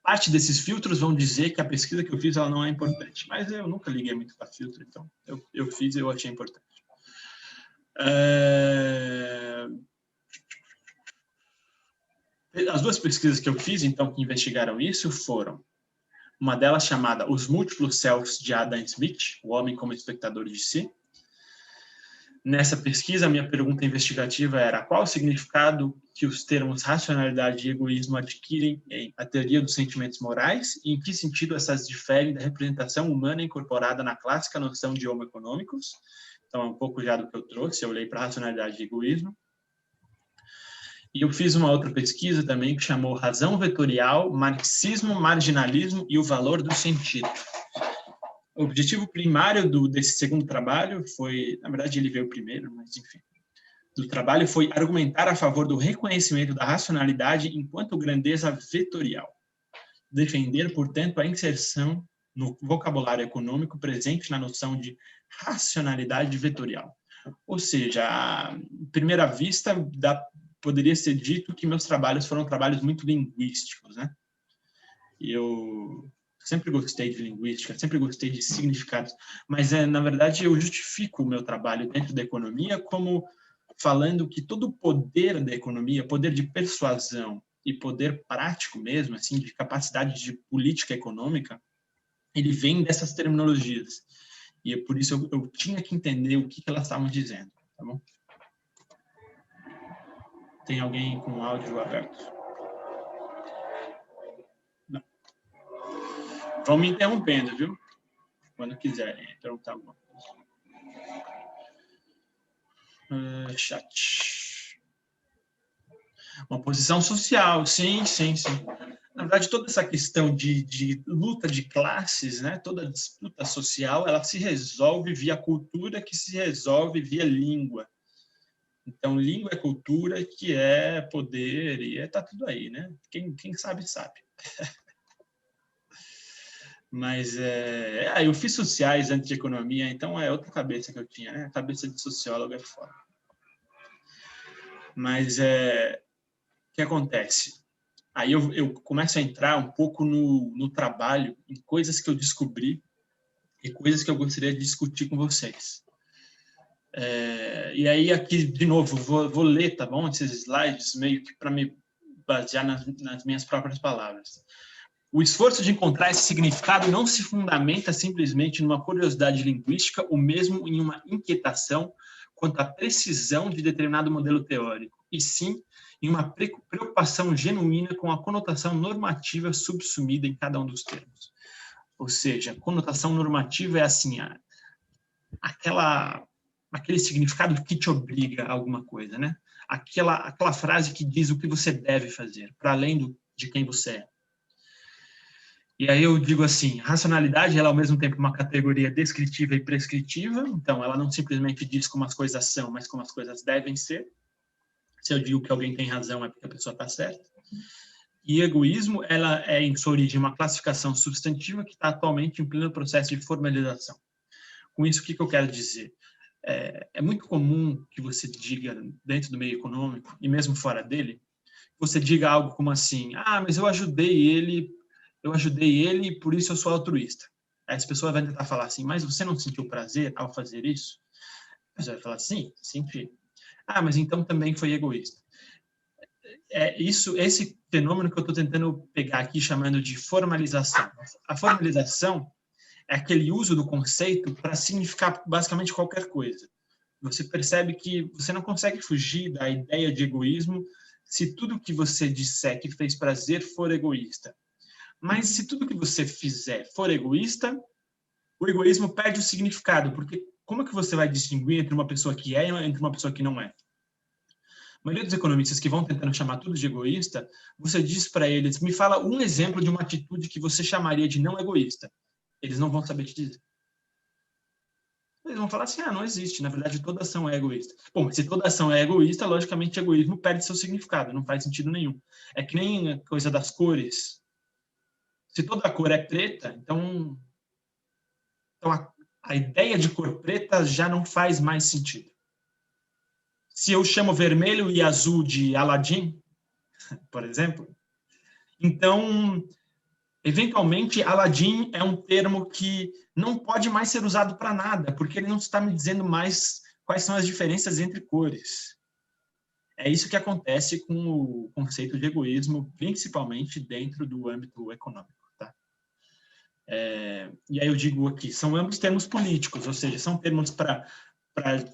Parte desses filtros vão dizer que a pesquisa que eu fiz ela não é importante, mas eu nunca liguei muito para filtro, então eu fiz e eu achei importante. As duas pesquisas que eu fiz, então, que investigaram isso, foram uma delas chamada Os Múltiplos Selves de Adam Smith, o homem como espectador de si. Nessa pesquisa, a minha pergunta investigativa era qual o significado que os termos racionalidade e egoísmo adquirem em a teoria dos sentimentos morais e em que sentido essas diferem da representação humana incorporada na clássica noção de homo econômicos. Então, é um pouco já do que eu trouxe, eu olhei para racionalidade e egoísmo. E eu fiz uma outra pesquisa também que chamou Razão Vetorial, Marxismo, Marginalismo e o Valor do Sentido. O objetivo primário desse segundo trabalho foi, na verdade ele veio primeiro, mas enfim, do trabalho foi argumentar a favor do reconhecimento da racionalidade enquanto grandeza vetorial. Defender, portanto, a inserção no vocabulário econômico presente na noção de racionalidade vetorial. Ou seja, à primeira vista, poderia ser dito que meus trabalhos foram trabalhos muito linguísticos, né? E eu sempre gostei de linguística, sempre gostei de significados, mas, na verdade, eu justifico o meu trabalho dentro da economia como falando que todo o poder da economia, poder de persuasão e poder prático mesmo, assim, de capacidade de política econômica, ele vem dessas terminologias. E por isso eu tinha que entender o que elas estavam dizendo, tá bom? Tem alguém com o áudio aberto? Não. Vão me interrompendo, viu? Quando quiserem perguntar alguma coisa. Chat. Uma posição social, sim. Na verdade, toda essa questão de luta de classes, né? Toda disputa social, ela se resolve via cultura, que se resolve via língua. Então, língua é cultura, que é poder, e tá tudo aí, né? Quem sabe, sabe. Mas, eu fiz sociais antes de economia, então é outra cabeça que eu tinha, né? A cabeça de sociólogo é fora. Mas, o que acontece? Aí eu começo a entrar um pouco no trabalho, em coisas que eu descobri e coisas que eu gostaria de discutir com vocês. E aí, aqui, de novo, vou ler, tá bom? Esses slides, meio que para me basear nas minhas próprias palavras. O esforço de encontrar esse significado não se fundamenta simplesmente numa curiosidade linguística ou mesmo em uma inquietação quanto à precisão de determinado modelo teórico, e sim em uma preocupação genuína com a conotação normativa subsumida em cada um dos termos. Ou seja, conotação normativa é assim, aquele significado que te obriga a alguma coisa, né? Aquela frase que diz o que você deve fazer, para além de quem você é. E aí eu digo assim, racionalidade ela é ao mesmo tempo uma categoria descritiva e prescritiva, então ela não simplesmente diz como as coisas são, mas como as coisas devem ser. Se eu digo que alguém tem razão, é porque a pessoa está certa. E egoísmo, ela é em sua origem uma classificação substantiva que está atualmente em pleno processo de formalização. Com isso, o que eu quero dizer? É muito comum que você diga, dentro do meio econômico, e mesmo fora dele, você diga algo como assim, mas eu ajudei ele eu ajudei ele e por isso eu sou altruísta. Aí as pessoas vão tentar falar assim, mas você não sentiu prazer ao fazer isso? A pessoa vai falar, sim, senti. Ah, mas então também foi egoísta. Esse fenômeno que eu estou tentando pegar aqui, chamando de formalização. A formalização é aquele uso do conceito para significar basicamente qualquer coisa. Você percebe que você não consegue fugir da ideia de egoísmo se tudo que você disser que fez prazer for egoísta. Mas se tudo que você fizer for egoísta, o egoísmo perde o significado, porque como é que você vai distinguir entre uma pessoa que é e entre uma pessoa que não é? A maioria dos economistas que vão tentando chamar tudo de egoísta, você diz para eles, me fala um exemplo de uma atitude que você chamaria de não egoísta. Eles não vão saber te dizer. Eles vão falar assim, não existe, na verdade toda ação é egoísta. Bom, mas se toda ação é egoísta, logicamente o egoísmo perde seu significado, não faz sentido nenhum. É que nem a coisa das cores. Se toda cor é preta, então a ideia de cor preta já não faz mais sentido. Se eu chamo vermelho e azul de Aladim, por exemplo, então, eventualmente, Aladim é um termo que não pode mais ser usado para nada, porque ele não está me dizendo mais quais são as diferenças entre cores. É isso que acontece com o conceito de egoísmo, principalmente dentro do âmbito econômico. Tá? E aí eu digo aqui, são ambos termos políticos, ou seja, são termos para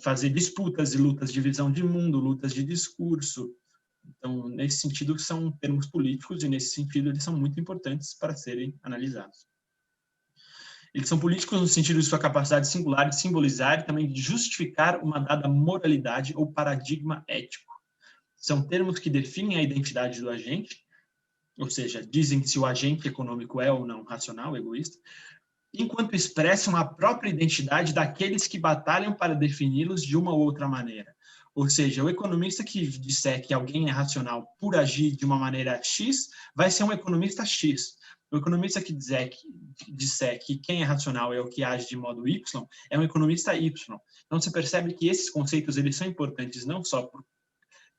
fazer disputas e lutas de visão de mundo, lutas de discurso. Então, nesse sentido, são termos políticos e, nesse sentido, eles são muito importantes para serem analisados. Eles são políticos no sentido de sua capacidade singular de simbolizar e também de justificar uma dada moralidade ou paradigma ético. São termos que definem a identidade do agente, ou seja, dizem se o agente econômico é ou não racional, egoísta, enquanto expressam a própria identidade daqueles que batalham para defini-los de uma ou outra maneira. Ou seja, o economista que disser que alguém é racional por agir de uma maneira X, vai ser um economista X. O economista que disser que quem é racional é o que age de modo Y, é um economista Y. Então, você percebe que esses conceitos eles são importantes não só por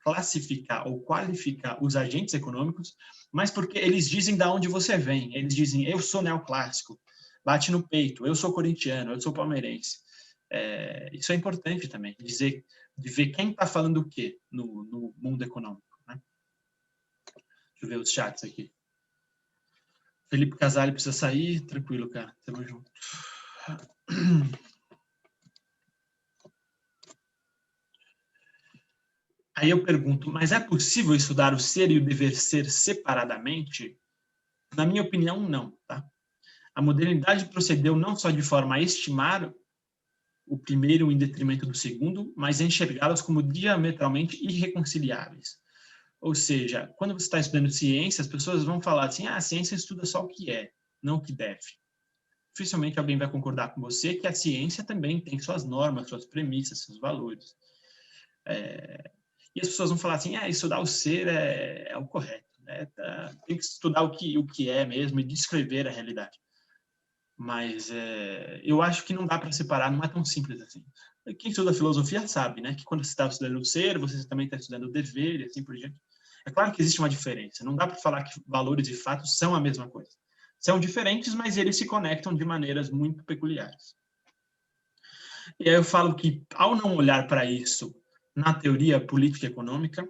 classificar ou qualificar os agentes econômicos, mas porque eles dizem de onde você vem. Eles dizem, eu sou neoclássico, bate no peito, eu sou corintiano, eu sou palmeirense. Isso é importante também, de ver quem está falando o quê no mundo econômico. Né? Deixa eu ver os chats aqui. Felipe Casale precisa sair, tranquilo, cara, tamo junto. Aí eu pergunto, mas é possível estudar o ser e o dever ser separadamente? Na minha opinião, não, tá? A modernidade procedeu não só de forma a estimar o primeiro em detrimento do segundo, mas a enxergá-los como diametralmente irreconciliáveis. Ou seja, quando você está estudando ciência, as pessoas vão falar assim, a ciência estuda só o que é, não o que deve. Dificilmente alguém vai concordar com você que a ciência também tem suas normas, suas premissas, seus valores. E as pessoas vão falar assim, estudar o ser é o correto. Né? Tem que estudar o que é mesmo e descrever a realidade. Mas eu acho que não dá para separar, não é tão simples assim. Quem estuda filosofia sabe, né, que quando você está estudando o ser, você também está estudando o dever e assim por diante. É claro que existe uma diferença, não dá para falar que valores e fatos são a mesma coisa. São diferentes, mas eles se conectam de maneiras muito peculiares. E aí eu falo que, ao não olhar para isso na teoria política e econômica,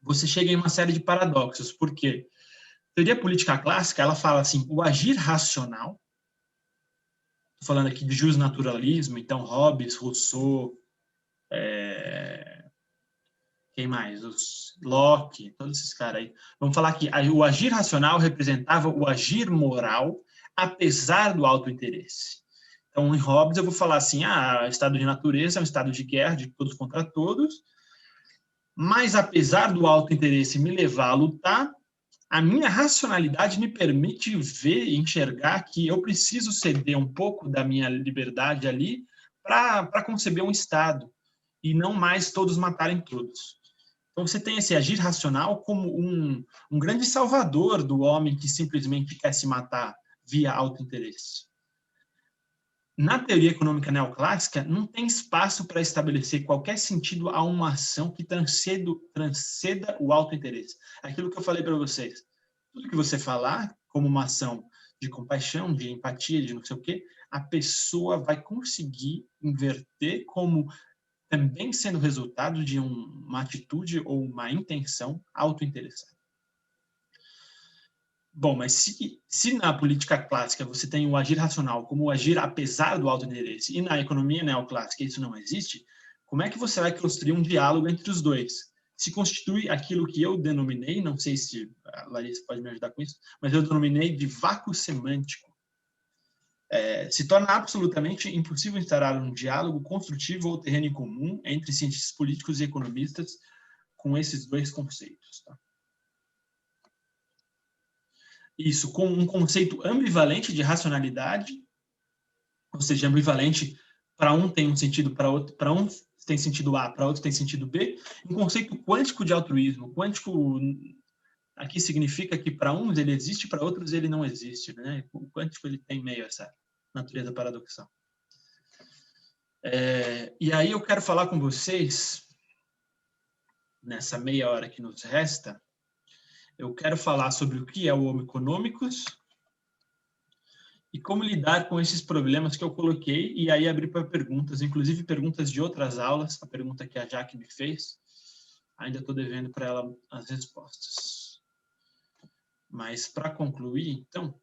você chega em uma série de paradoxos, porque a teoria política clássica, ela fala assim, o agir racional, estou falando aqui de justnaturalismo, então Hobbes, Rousseau, quem mais? Locke, todos esses caras aí. Vamos falar que o agir racional representava o agir moral, apesar do autointeresse. Então, em Hobbes, eu vou falar assim, o estado de natureza é um estado de guerra, de todos contra todos, mas apesar do autointeresse me levar a lutar, a minha racionalidade me permite ver e enxergar que eu preciso ceder um pouco da minha liberdade ali para conceber um Estado e não mais todos matarem todos. Então, você tem esse agir racional como um grande salvador do homem que simplesmente quer se matar via autointeresse. Na teoria econômica neoclássica, não tem espaço para estabelecer qualquer sentido a uma ação que transceda o autointeresse. Aquilo que eu falei para vocês. Tudo que você falar como uma ação de compaixão, de empatia, de não sei o quê, a pessoa vai conseguir inverter como também sendo resultado de uma atitude ou uma intenção autointeressada. Bom, mas se na política clássica você tem o agir racional como o agir apesar do autointeresse, e na economia neoclássica isso não existe, como é que você vai construir um diálogo entre os dois? Se constitui aquilo que eu denominei, não sei se a Larissa pode me ajudar com isso, mas eu denominei de vácuo semântico. Se torna absolutamente impossível instaurar um diálogo construtivo ou terreno em comum entre cientistas políticos e economistas com esses dois conceitos. Tá? Isso, com um conceito ambivalente de racionalidade, ou seja, ambivalente, para um tem um sentido, para um tem sentido A, para outro tem sentido B, um conceito quântico de altruísmo. Quântico aqui significa que para uns ele existe, para outros ele não existe, né? O quântico ele tem meio essa natureza paradoxal. E aí eu quero falar com vocês, nessa meia hora que nos resta, eu quero falar sobre o que é o Homo economicus e como lidar com esses problemas que eu coloquei, e aí abrir para perguntas, inclusive perguntas de outras aulas, a pergunta que a Jaque me fez, ainda estou devendo para ela as respostas. Mas para concluir, então,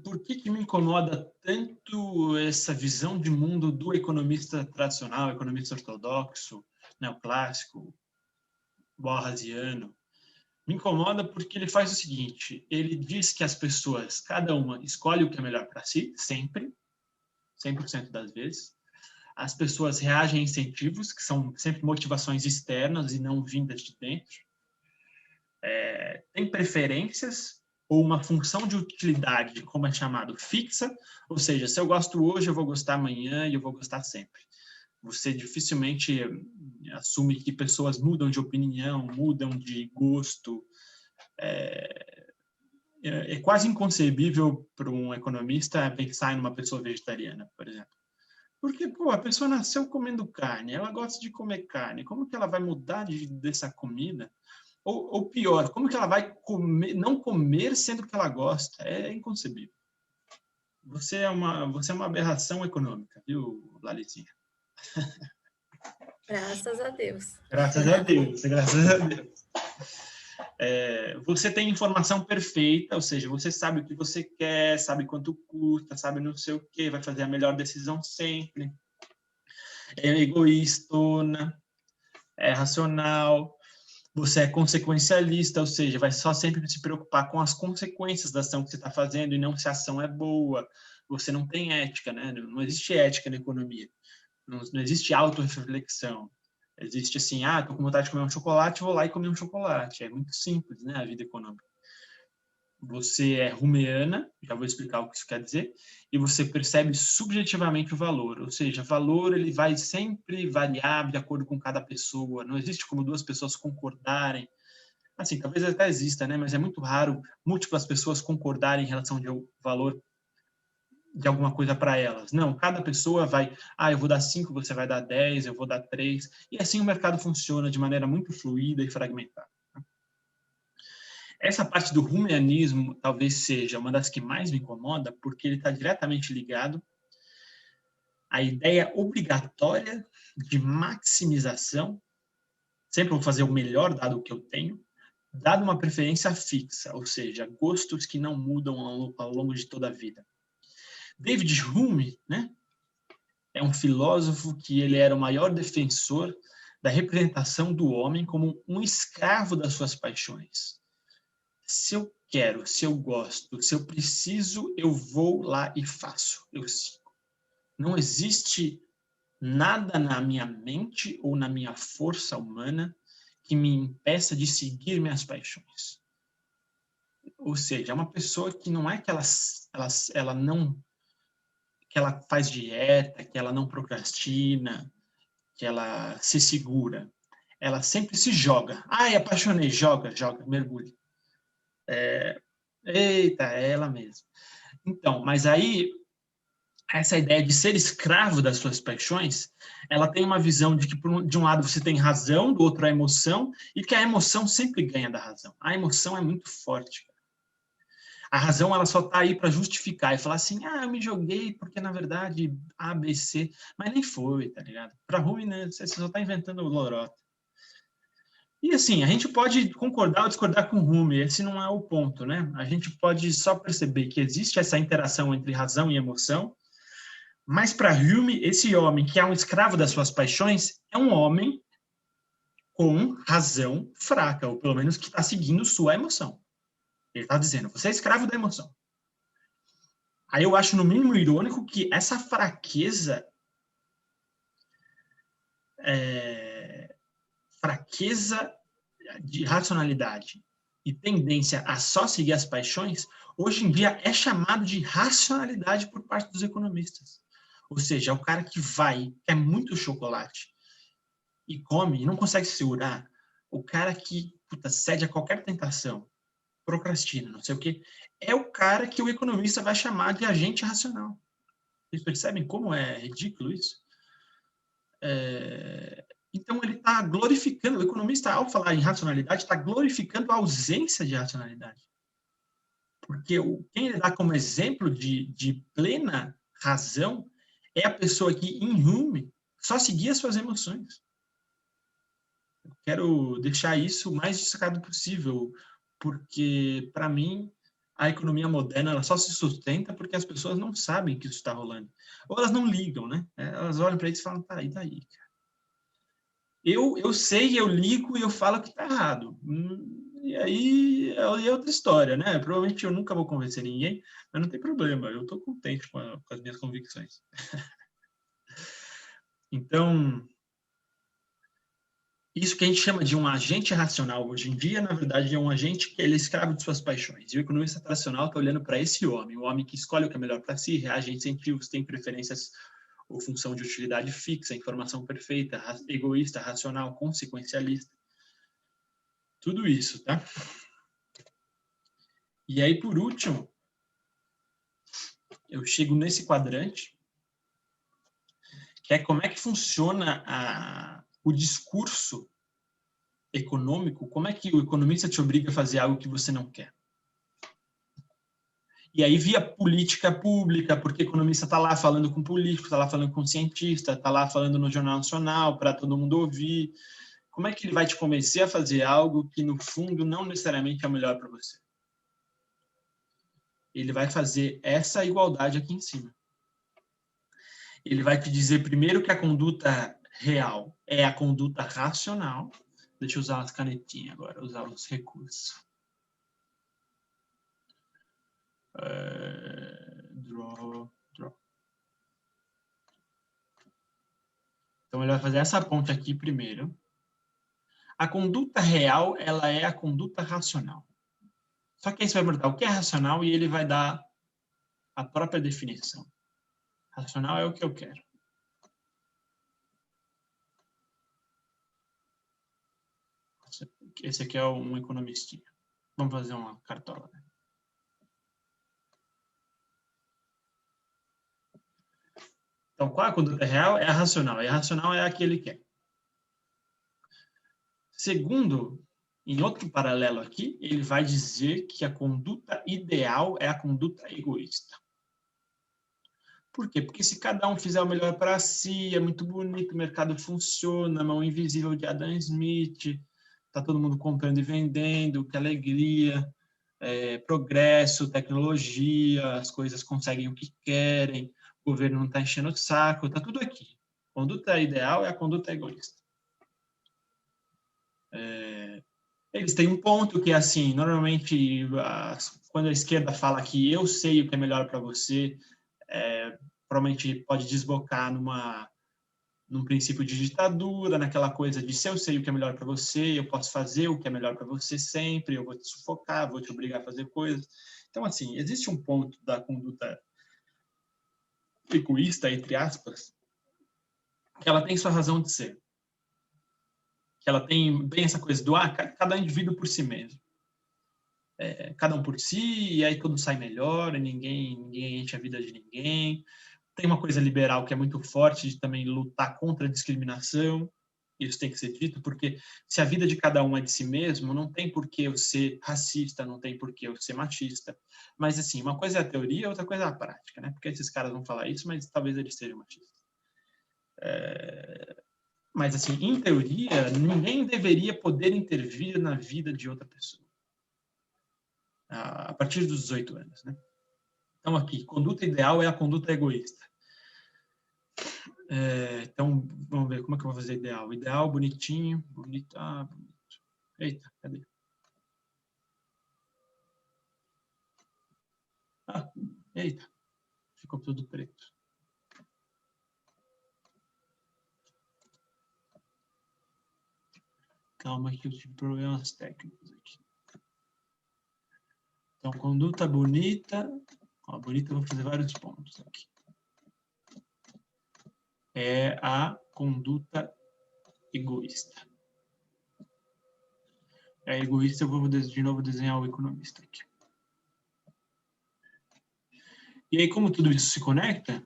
por que me incomoda tanto essa visão de mundo do economista tradicional, economista ortodoxo, neoclássico, borrasiano? Me incomoda porque ele faz o seguinte, ele diz que as pessoas, cada uma, escolhe o que é melhor para si, sempre, 100% das vezes. As pessoas reagem a incentivos, que são sempre motivações externas e não vindas de dentro. Tem preferências, ou uma função de utilidade, como é chamado, fixa, ou seja, se eu gosto hoje, eu vou gostar amanhã e eu vou gostar sempre. Você dificilmente assume que pessoas mudam de opinião, mudam de gosto. É quase inconcebível para um economista pensar em uma pessoa vegetariana, por exemplo. Porque, a pessoa nasceu comendo carne, ela gosta de comer carne, como que ela vai mudar dessa comida? Ou pior, como que ela vai não comer sendo que ela gosta? É inconcebível. Você é uma aberração econômica, viu, Lalicinha? Graças a Deus. Graças a Deus, graças a Deus. Você tem informação perfeita, ou seja, você sabe o que você quer, sabe quanto custa, sabe não sei o quê, vai fazer a melhor decisão sempre. É egoístona, é racional. Você é consequencialista, ou seja, vai só sempre se preocupar com as consequências da ação que você está fazendo e não se a ação é boa. Você não tem ética, né? Não existe ética na economia. Não existe autorreflexão. Existe assim, estou com vontade de comer um chocolate, vou lá e comer um chocolate. É muito simples, né, a vida econômica. Você é rumeana, já vou explicar o que isso quer dizer, e você percebe subjetivamente o valor, ou seja, valor ele vai sempre variar de acordo com cada pessoa, não existe como duas pessoas concordarem, assim, talvez até exista, né, mas é muito raro múltiplas pessoas concordarem em relação ao valor de alguma coisa para elas. Não, cada pessoa vai, eu vou dar 5, você vai dar 10, eu vou dar 3, e assim o mercado funciona de maneira muito fluida e fragmentada. Essa parte do rumianismo talvez seja uma das que mais me incomoda, porque ele está diretamente ligado à ideia obrigatória de maximização, sempre vou fazer o melhor dado o que eu tenho, dado uma preferência fixa, ou seja, gostos que não mudam ao longo de toda a vida. David Hume, né, é um filósofo que ele era o maior defensor da representação do homem como um escravo das suas paixões. Se eu quero, se eu gosto, se eu preciso, eu vou lá e faço, eu sigo. Não existe nada na minha mente ou na minha força humana que me impeça de seguir minhas paixões. Ou seja, é uma pessoa que não é que que ela faz dieta, que ela não procrastina, que ela se segura. Ela sempre se joga. Apaixonei, joga, mergulha. Eita, é ela mesma. Então, mas aí essa ideia de ser escravo das suas paixões, ela tem uma visão de que, de um lado, você tem razão, do outro, a emoção, e que a emoção sempre ganha da razão. A emoção é muito forte. A razão, ela só está aí para justificar e falar assim, eu me joguei porque, na verdade, A, B, C, mas nem foi, tá ligado? Para ruim, né? Você só está inventando lorota. E assim, a gente pode concordar ou discordar com o Rumi, esse não é o ponto, né? A gente pode só perceber que existe essa interação entre razão e emoção, mas para Hume, esse homem que é um escravo das suas paixões é um homem com razão fraca, ou pelo menos que está seguindo sua emoção. Ele está dizendo, você é escravo da emoção. Aí eu acho no mínimo irônico que essa fraqueza de racionalidade e tendência a só seguir as paixões, hoje em dia é chamado de racionalidade por parte dos economistas. Ou seja, é o cara que vai, quer muito chocolate e come e não consegue se segurar. O cara que cede a qualquer tentação, procrastina, não sei o quê, é o cara que o economista vai chamar de agente racional. Vocês percebem como é ridículo isso? Então, ele está glorificando, o economista, ao falar em racionalidade, está glorificando a ausência de racionalidade. Porque quem ele dá como exemplo de plena razão é a pessoa que, em Hume, só seguia suas emoções. Eu quero deixar isso o mais destacado possível, porque, para mim, a economia moderna ela só se sustenta porque as pessoas não sabem que isso está rolando. Ou elas não ligam, né? Elas olham para isso e falam, tá, e daí, cara? Eu sei, eu ligo e eu falo que está errado. E aí é outra história, né? Provavelmente eu nunca vou convencer ninguém, mas não tem problema, eu estou contente com as minhas convicções. Então, isso que a gente chama de um agente racional hoje em dia, na verdade, é um agente que ele é escravo de suas paixões. E o economista tradicional está olhando para esse homem, o homem que escolhe o que é melhor para si, reage a incentivos, tem preferências ou função de utilidade fixa, informação perfeita, egoísta, racional, consequencialista. Tudo isso, tá? E aí, por último, eu chego nesse quadrante, que é como é que funciona o discurso econômico, como é que o economista te obriga a fazer algo que você não quer. E aí, via política pública, porque o economista está lá falando com político, está lá falando com cientista, está lá falando no Jornal Nacional para todo mundo ouvir. Como é que ele vai te convencer a fazer algo que, no fundo, não necessariamente é o melhor para você? Ele vai fazer essa igualdade aqui em cima. Ele vai te dizer primeiro que a conduta real é a conduta racional. Deixa eu usar as canetinhas agora, usar os recursos. Draw. Então, ele vai fazer essa ponte aqui primeiro. A conduta real, ela é a conduta racional. Só que aí você vai perguntar o que é racional e ele vai dar a própria definição. Racional é o que eu quero. Esse aqui é um economistinha. Vamos fazer uma cartola. Então, qual é a conduta real? É a racional. E a racional é a que ele quer. Segundo, em outro paralelo aqui, ele vai dizer que a conduta ideal é a conduta egoísta. Por quê? Porque se cada um fizer o melhor para si, é muito bonito, o mercado funciona, a mão invisível de Adam Smith, está todo mundo comprando e vendendo, que alegria, progresso, tecnologia, as coisas conseguem o que querem, o governo não está enchendo o saco, está tudo aqui. Conduta ideal é a conduta egoísta. Eles têm um ponto que é assim, normalmente, quando a esquerda fala que eu sei o que é melhor para você, provavelmente pode desbocar num princípio de ditadura, naquela coisa de se eu sei o que é melhor para você, eu posso fazer o que é melhor para você sempre, eu vou te sufocar, vou te obrigar a fazer coisas. Então, assim, existe um ponto da conduta egoísta, entre aspas, que ela tem sua razão de ser. Que ela tem bem essa coisa do cada indivíduo por si mesmo. Cada um por si, e aí tudo sai melhor, e ninguém enche a vida de ninguém. Tem uma coisa liberal que é muito forte, de também lutar contra a discriminação. Isso tem que ser dito, porque se a vida de cada um é de si mesmo, não tem por que eu ser racista, não tem por que eu ser machista. Mas, assim, uma coisa é a teoria, outra coisa é a prática, né? Porque esses caras vão falar isso, mas talvez eles sejam machistas. Mas, assim, em teoria, ninguém deveria poder intervir na vida de outra pessoa. A partir dos 18 anos, né? Então, aqui, conduta ideal é a conduta egoísta. Então, vamos ver como é que eu vou fazer ideal. Ideal, bonitinho, bonito. Ah, bonito. Eita, cadê? Ah, eita, ficou tudo preto. Calma que eu tive problemas técnicos aqui. Então, conduta bonita. Ó, bonita, eu vou fazer vários pontos aqui. É a conduta egoísta. É egoísta, eu vou de novo desenhar o economista aqui. E aí, como tudo isso se conecta,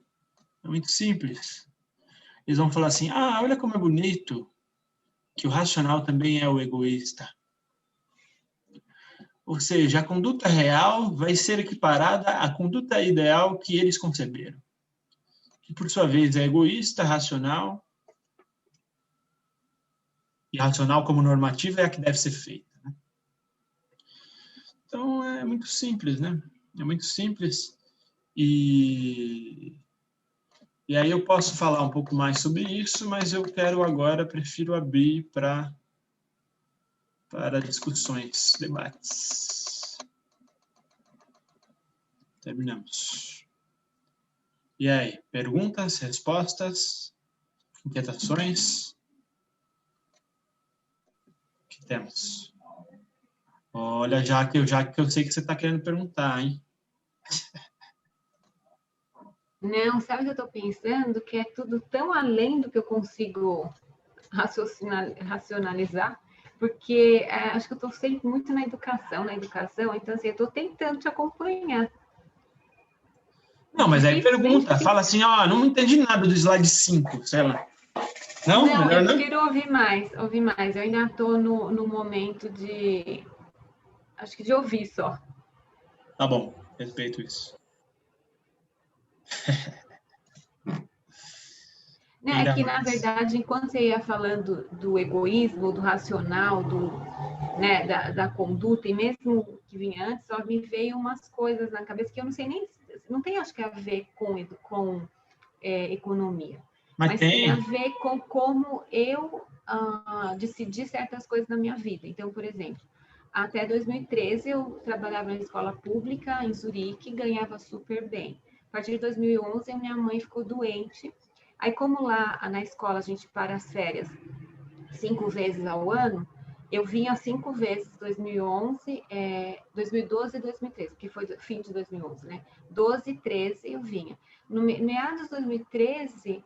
é muito simples. Eles vão falar assim, ah, olha como é bonito que o racional também é o egoísta. Ou seja, a conduta real vai ser equiparada à conduta ideal que eles conceberam. Que, por sua vez, é egoísta, racional. E racional como normativa é a que deve ser feita. Né? Então, é muito simples, né? É muito simples. E aí eu posso falar um pouco mais sobre isso, mas eu quero agora, prefiro abrir para discussões, debates. Terminamos. E aí, perguntas, respostas, inquietações? O que temos? Olha, já que eu sei que você está querendo perguntar, hein? Não, sabe o que eu estou pensando? Que é tudo tão além do que eu consigo racionalizar, porque acho que eu estou sempre muito na educação, então assim, eu estou tentando te acompanhar. Não, mas aí pergunta, fala assim, ó, não entendi nada do slide 5, sei lá. Não, melhor não? Eu prefiro ouvir mais. Eu ainda estou no momento de, acho que de ouvir só. Tá bom, respeito isso. É que, na verdade, enquanto você ia falando do egoísmo, do racional, né, da conduta, e mesmo que vinha antes, só me veio umas coisas na cabeça que eu não sei nem, não tem, acho que, a ver com economia. Mas tem a ver com como eu decidi certas coisas na minha vida. Então, por exemplo, até 2013 eu trabalhava na escola pública em Zurique, ganhava super bem. A partir de 2011, minha mãe ficou doente. Aí, como lá na escola a gente para as férias 5 vezes ao ano, eu vinha 5 vezes, 2011, 2012 e 2013, que foi fim de 2011, né? 12 e 13 eu vinha. No meados de 2013,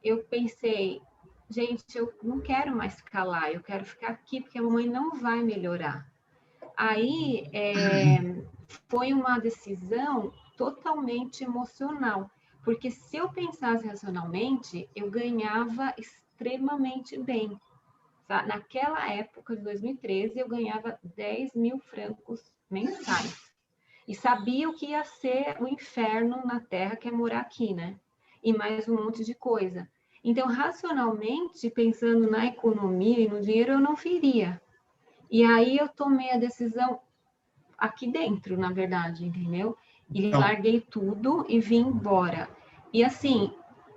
eu pensei, gente, eu não quero mais ficar lá, eu quero ficar aqui, porque a mamãe não vai melhorar. Aí, foi uma decisão totalmente emocional, porque se eu pensasse racionalmente, eu ganhava extremamente bem. Tá? Naquela época, de 2013, eu ganhava 10 mil francos mensais. E sabia o que ia ser o inferno na Terra, que é morar aqui, né? E mais um monte de coisa. Então, racionalmente, pensando na economia e no dinheiro, eu não viria. E aí eu tomei a decisão aqui dentro, na verdade, entendeu? E larguei tudo e vim embora. E assim,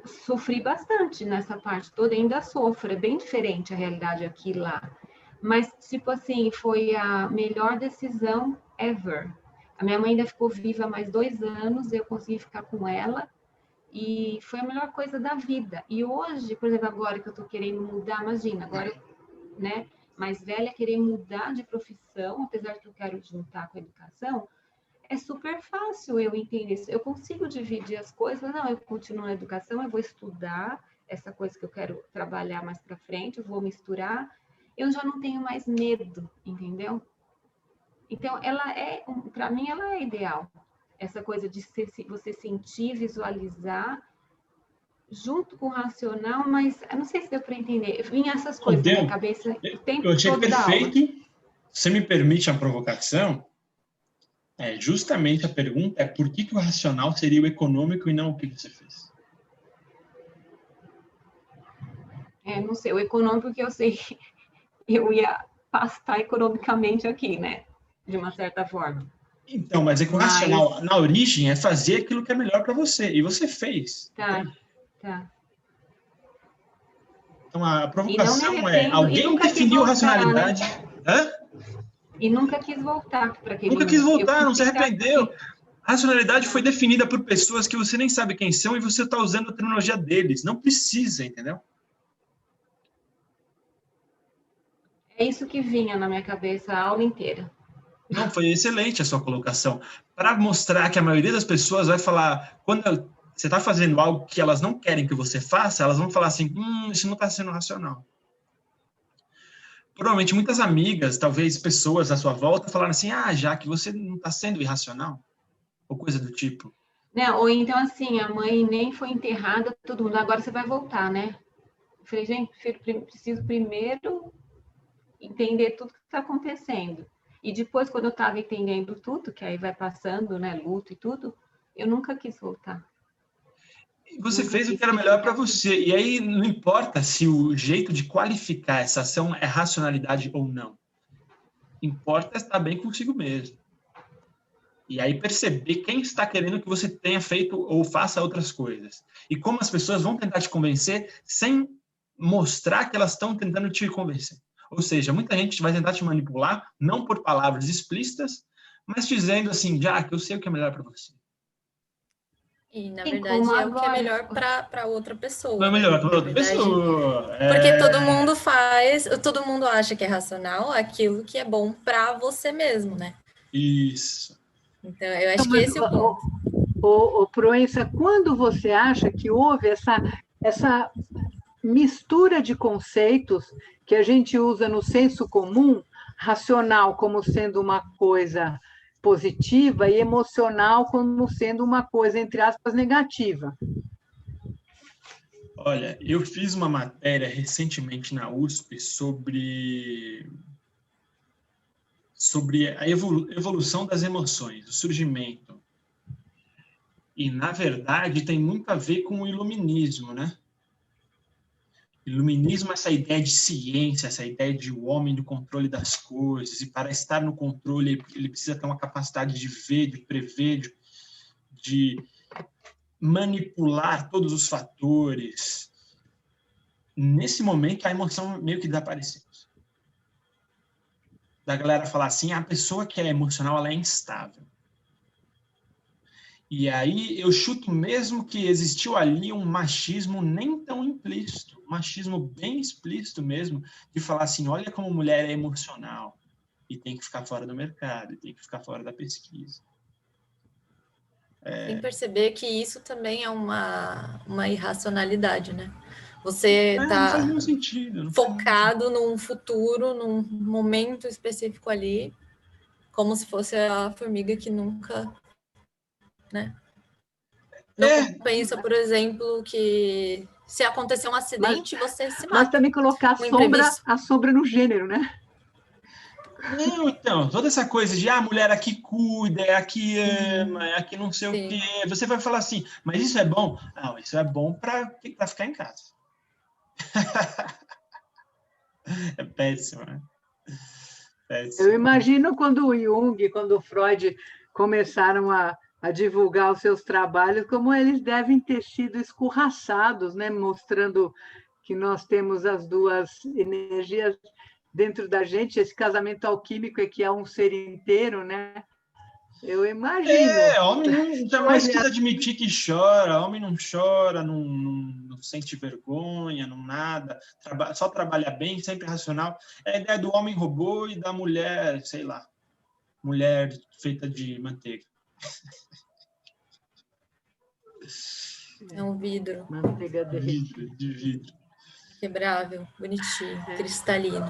sofri bastante nessa parte toda, ainda sofro, é bem diferente a realidade aqui e lá. Mas, tipo assim, foi a melhor decisão ever. A minha mãe ainda ficou viva mais 2 anos, eu consegui ficar com ela, e foi a melhor coisa da vida. E hoje, por exemplo, agora que eu tô querendo mudar, imagina, agora, né, mais velha, querer mudar de profissão, apesar que eu quero juntar com a educação, é super fácil eu entender isso. Eu consigo dividir as coisas, não, eu continuo na educação, eu vou estudar essa coisa que eu quero trabalhar mais para frente, eu vou misturar, eu já não tenho mais medo, entendeu? Então, para mim, ela é ideal. Essa coisa de você sentir, visualizar junto com o racional, mas eu não sei se deu para entender. Vinha essas coisas na minha cabeça o tempo Eu achei todo da aula. perfeito. Você me permite a provocação? Justamente a pergunta é por que o racional seria o econômico e não o que você fez? Não sei, o econômico que eu sei que eu ia pastar economicamente aqui, né? De uma certa forma. Então, mas é que o racional, na origem, é fazer aquilo que é melhor para você. E você fez. Tá. Então, a provocação alguém definiu racionalidade. Né? Hã? E nunca quis voltar para aquele Nunca quis voltar, não se ficar... arrependeu. A racionalidade foi definida por pessoas que você nem sabe quem são e você está usando a terminologia deles. Não precisa, entendeu? É isso que vinha na minha cabeça a aula inteira. Não, foi excelente a sua colocação. Para mostrar que a maioria das pessoas vai falar, quando você está fazendo algo que elas não querem que você faça, elas vão falar assim, isso não está sendo racional. Provavelmente muitas amigas, talvez pessoas à sua volta, falaram assim, já que você não está sendo irracional, ou coisa do tipo. Não, ou então assim, a mãe nem foi enterrada, todo mundo, agora você vai voltar, né? Eu falei, gente, preciso primeiro entender tudo que está acontecendo. E depois, quando eu estava entendendo tudo, que aí vai passando, né, luto e tudo, eu nunca quis voltar. Você fez o que era melhor para você. E aí não importa se o jeito de qualificar essa ação é racionalidade ou não. Importa estar bem consigo mesmo. E aí perceber quem está querendo que você tenha feito ou faça outras coisas. E como as pessoas vão tentar te convencer sem mostrar que elas estão tentando te convencer. Ou seja, muita gente vai tentar te manipular, não por palavras explícitas, mas dizendo assim, que eu sei o que é melhor para você. E, na verdade, é o que é melhor para outra pessoa. Não é melhor para outra pessoa. Porque todo mundo todo mundo acha que é racional aquilo que é bom para você mesmo, né? Isso. Então, eu acho que esse é o ponto. Proença, quando você acha que houve essa mistura de conceitos que a gente usa no senso comum, racional como sendo uma coisa positiva e emocional como sendo uma coisa, entre aspas, negativa? Olha, eu fiz uma matéria recentemente na USP sobre a evolução das emoções, o surgimento. E, na verdade, tem muito a ver com o iluminismo, né? Iluminismo é essa ideia de ciência, essa ideia de o homem do controle das coisas, e para estar no controle ele precisa ter uma capacidade de ver, de prever, de manipular todos os fatores. Nesse momento, a emoção meio que desapareceu. Da galera falar assim, a pessoa que é emocional, ela é instável. E aí eu chuto mesmo que existiu ali um machismo nem tão implícito, um machismo bem explícito mesmo, de falar assim, olha como mulher é emocional e tem que ficar fora do mercado, tem que ficar fora da pesquisa. Sem perceber que isso também é uma irracionalidade, né? Você está focado num futuro, num momento específico ali, como se fosse a formiga que nunca... né? Não pensa, por exemplo, que se acontecer um acidente, você se mata. Mas também colocar a sombra no gênero, né? Não, então, toda essa coisa de a mulher aqui cuida, é aqui ama, é aqui não sei o quê. Você vai falar assim, mas isso é bom? Não, isso é bom para ficar em casa. É péssimo, né? Péssimo. Eu imagino quando o Jung, quando o Freud começaram a divulgar os seus trabalhos, como eles devem ter sido escorraçados, né? Mostrando que nós temos as duas energias dentro da gente, esse casamento alquímico é que é um ser inteiro, né? Eu imagino. Homem jamais quis admitir que chora, homem não chora, não sente vergonha, não nada, só trabalha bem, sempre racional. É a ideia do homem robô e da mulher, sei lá, mulher feita de manteiga. É um vidro. Manteiga de vidro. Quebrável, bonitinho, cristalino.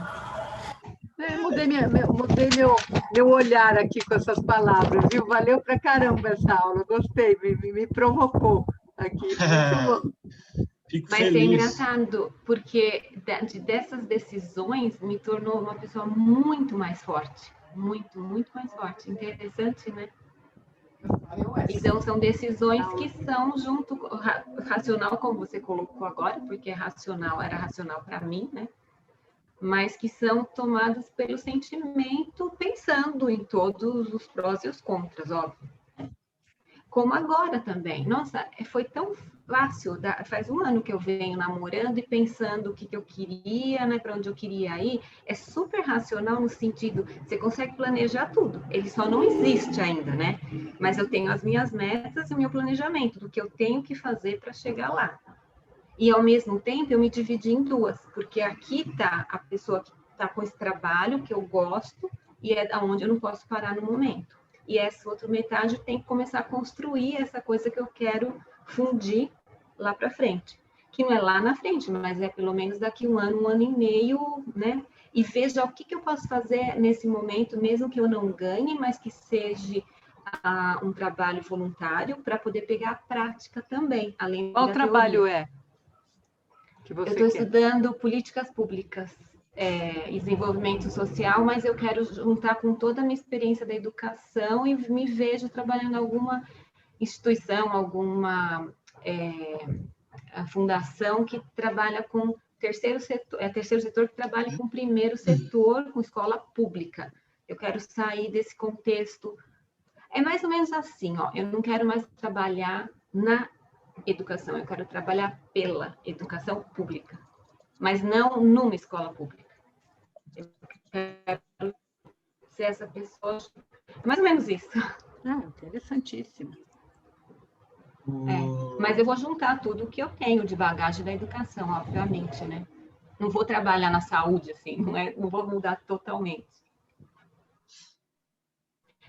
Eu mudei meu olhar aqui com essas palavras, viu? Valeu pra caramba essa aula, gostei, me provocou aqui. Muito bom. Fico Mas feliz. é engraçado, porque dessas decisões me tornou uma pessoa muito mais forte. Muito, muito mais forte. Interessante, né? Então, são decisões que são junto racional, como você colocou agora, porque era racional para mim, né? Mas que são tomadas pelo sentimento, pensando em todos os prós e os contras, óbvio. Como agora também. Nossa, foi tão fácil. Faz um ano que eu venho namorando e pensando o que eu queria, né, para onde eu queria ir. É super racional no sentido, você consegue planejar tudo. Ele só não existe ainda, né? Mas eu tenho as minhas metas e o meu planejamento do que eu tenho que fazer para chegar lá. E, ao mesmo tempo, eu me dividi em duas, porque aqui está a pessoa que está com esse trabalho que eu gosto e é onde eu não posso parar no momento. E essa outra metade tem que começar a construir essa coisa que eu quero fundir lá para frente. Que não é lá na frente, mas é pelo menos daqui um ano e meio, né? E veja o que eu posso fazer nesse momento, mesmo que eu não ganhe, mas que seja um trabalho voluntário para poder pegar a prática também, além da teoria. Qual trabalho é que você quer? Eu estou estudando políticas públicas e desenvolvimento social, mas eu quero juntar com toda a minha experiência da educação e me vejo trabalhando em alguma instituição, alguma fundação que trabalha com terceiro setor que trabalha com primeiro setor, com escola pública. Eu quero sair desse contexto. É mais ou menos assim, ó. Eu não quero mais trabalhar na educação, eu quero trabalhar pela educação pública, mas não numa escola pública. Eu quero ser essa pessoa, mais ou menos isso. Interessantíssimo. Mas eu vou juntar tudo o que eu tenho de bagagem da educação, obviamente, né? Não vou trabalhar na saúde, assim, não vou mudar totalmente.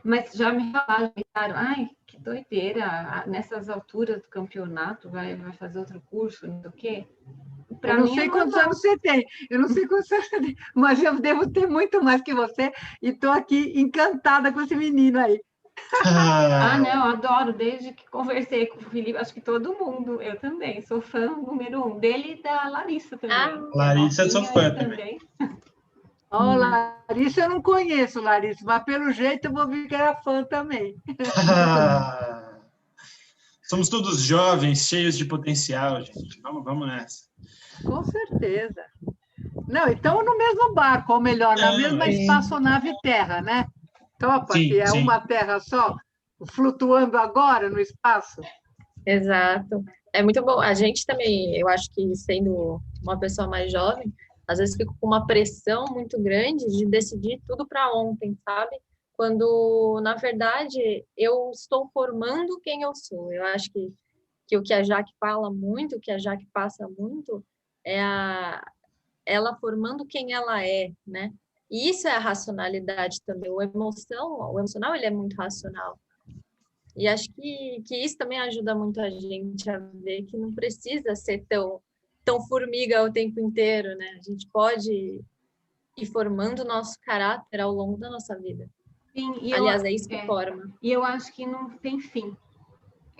Mas já me falaram, ai, que doideira, nessas alturas do campeonato, vai fazer outro curso, não sei o quê. Eu não sei quantos anos você tem, mas eu devo ter muito mais que você, e estou aqui encantada com esse menino aí. Não, adoro, desde que conversei com o Felipe, acho que todo mundo, eu também, sou fã número 1 dele e da Larissa também. Larissa, eu sou fã também. Larissa, eu não conheço, Larissa, mas pelo jeito eu vou virar fã também. Somos todos jovens, cheios de potencial, gente. Vamos nessa. Com certeza. Não, então no mesmo barco, ou melhor, na mesma espaçonave Terra, né? Topa, sim, que é sim. Uma Terra só, flutuando agora no espaço. Exato. É muito bom. A gente também, eu acho que sendo uma pessoa mais jovem, às vezes fico com uma pressão muito grande de decidir tudo para ontem, sabe? Quando, na verdade, eu estou formando quem eu sou. Eu acho que o que a Jaque fala muito, o que a Jaque passa muito, é ela formando quem ela é, né? E isso é a racionalidade também. O emocional, ele é muito racional. E acho que isso também ajuda muito a gente a ver que não precisa ser tão formiga o tempo inteiro, né? A gente pode ir formando o nosso caráter ao longo da nossa vida. Sim, aliás, é isso que forma. E eu acho que não tem fim.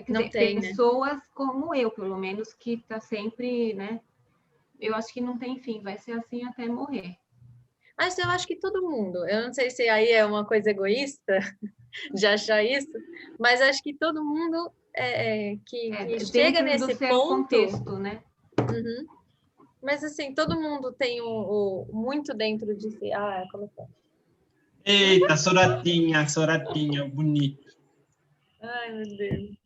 Não tem, pessoas, né? Como eu, pelo menos, que está sempre, né? Eu acho que não tem fim, vai ser assim até morrer. Mas eu acho que todo mundo, eu não sei se aí é uma coisa egoísta de achar isso, mas acho que todo mundo que chega nesse ponto... contexto, né? Uhum. Mas assim, todo mundo tem muito dentro de si. Como é? Eita, Soratinha, bonito. Ai, meu Deus.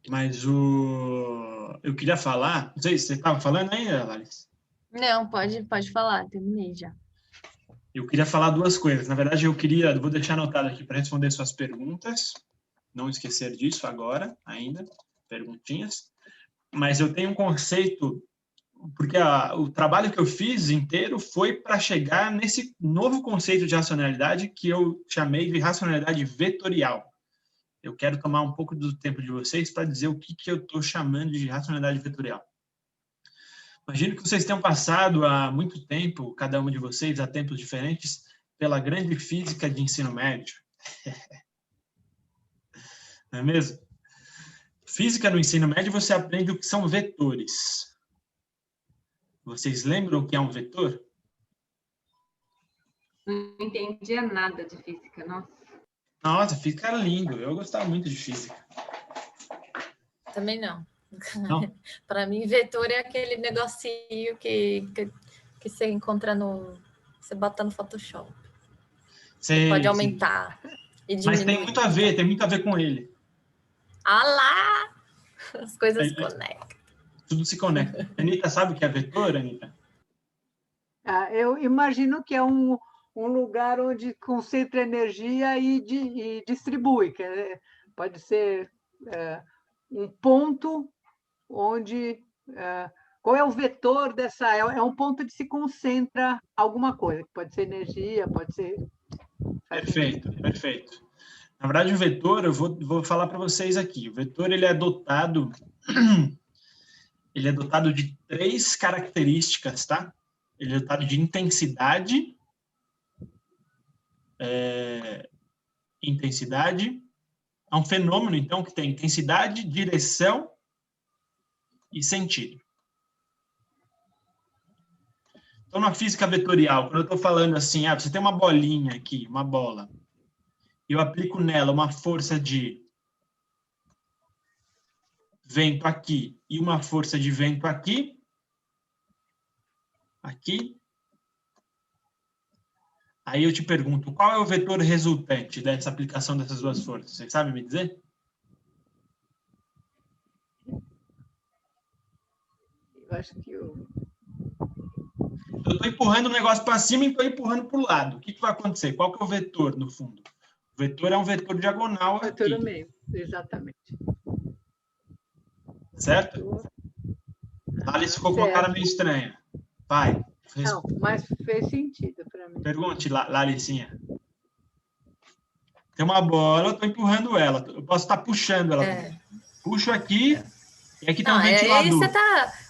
Mas eu queria falar, não sei se você estava falando aí, Larissa? Não, pode falar, terminei já. Eu queria falar duas coisas. Na verdade, vou deixar anotado aqui para responder suas perguntas. Não esquecer disso agora, ainda, perguntinhas. Mas eu tenho um conceito, porque o trabalho que eu fiz inteiro foi para chegar nesse novo conceito de racionalidade que eu chamei de racionalidade vetorial. Eu quero tomar um pouco do tempo de vocês para dizer o que eu estou chamando de racionalidade vetorial. Imagino que vocês tenham passado há muito tempo, cada um de vocês, há tempos diferentes, pela grande física de ensino médio. Não é mesmo? Física no ensino médio você aprende o que são vetores. Vocês lembram o que é um vetor? Não entendia nada de física, nossa. Nossa, física era lindo. Eu gostava muito de física. Também não. Não? Para mim, vetor é aquele negocinho que você encontra no... Você bota no Photoshop. Você pode aumentar e diminuir. Mas tem muito a ver com ele. Ah lá! As coisas se conectam. Tudo se conecta. Anitta, sabe o que é vetor, Anitta? Eu imagino que é um lugar onde concentra energia e distribui. Pode ser um ponto onde... qual é o vetor dessa... É um ponto onde se concentra alguma coisa. Pode ser energia, pode ser... Perfeito, perfeito. Na verdade, o vetor, eu vou falar para vocês aqui. O vetor, ele é dotado de 3 características, tá? Ele é dotado de intensidade, é um fenômeno, então, que tem intensidade, direção e sentido. Então, na física vetorial, quando eu estou falando assim, você tem uma bolinha aqui, uma bola, e eu aplico nela uma força de vento aqui e uma força de vento aqui, aí eu te pergunto, qual é o vetor resultante dessa aplicação dessas duas forças? Você sabe me dizer? Eu acho que eu estou empurrando o negócio para cima e estou empurrando para o lado. O que vai acontecer? Qual que é o vetor, no fundo? O vetor é um vetor diagonal aqui. Vetor no meio, exatamente. Certo? Alice ficou com uma cara meio estranha. Vai. Não, mas fez sentido para mim. Pergunte, Laricinha. Tem uma bola, eu estou empurrando ela. Eu posso estar puxando ela. Puxo aqui, e aqui tem um ventilador.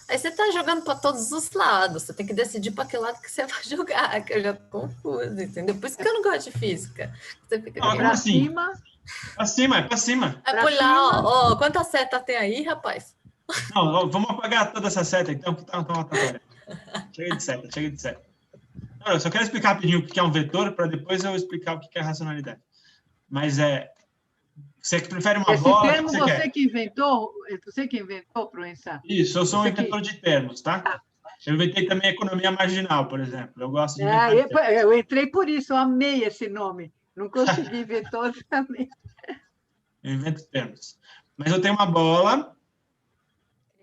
Aí você está jogando para todos os lados. Você tem que decidir para que lado que você vai jogar, que eu já estou confusa, entendeu? Por isso que eu não gosto de física. Você fica para cima. Para cima, é para cima. É pular, ó. Quanta seta tem aí, rapaz? Não, vamos apagar toda essa seta, então, que tá uma atrapalhando. Chega de seta. Não, eu só quero explicar rapidinho o que é um vetor, para depois eu explicar o que é racionalidade. Mas você que prefere uma bola... Esse termo você que inventou, professor? Isso, eu sou um inventor de termos, tá? Eu inventei também economia marginal, por exemplo. Eu gosto de inventar eu entrei por isso, eu amei esse nome. Não consegui ver todos também. Eu invento termos. Mas eu tenho uma bola...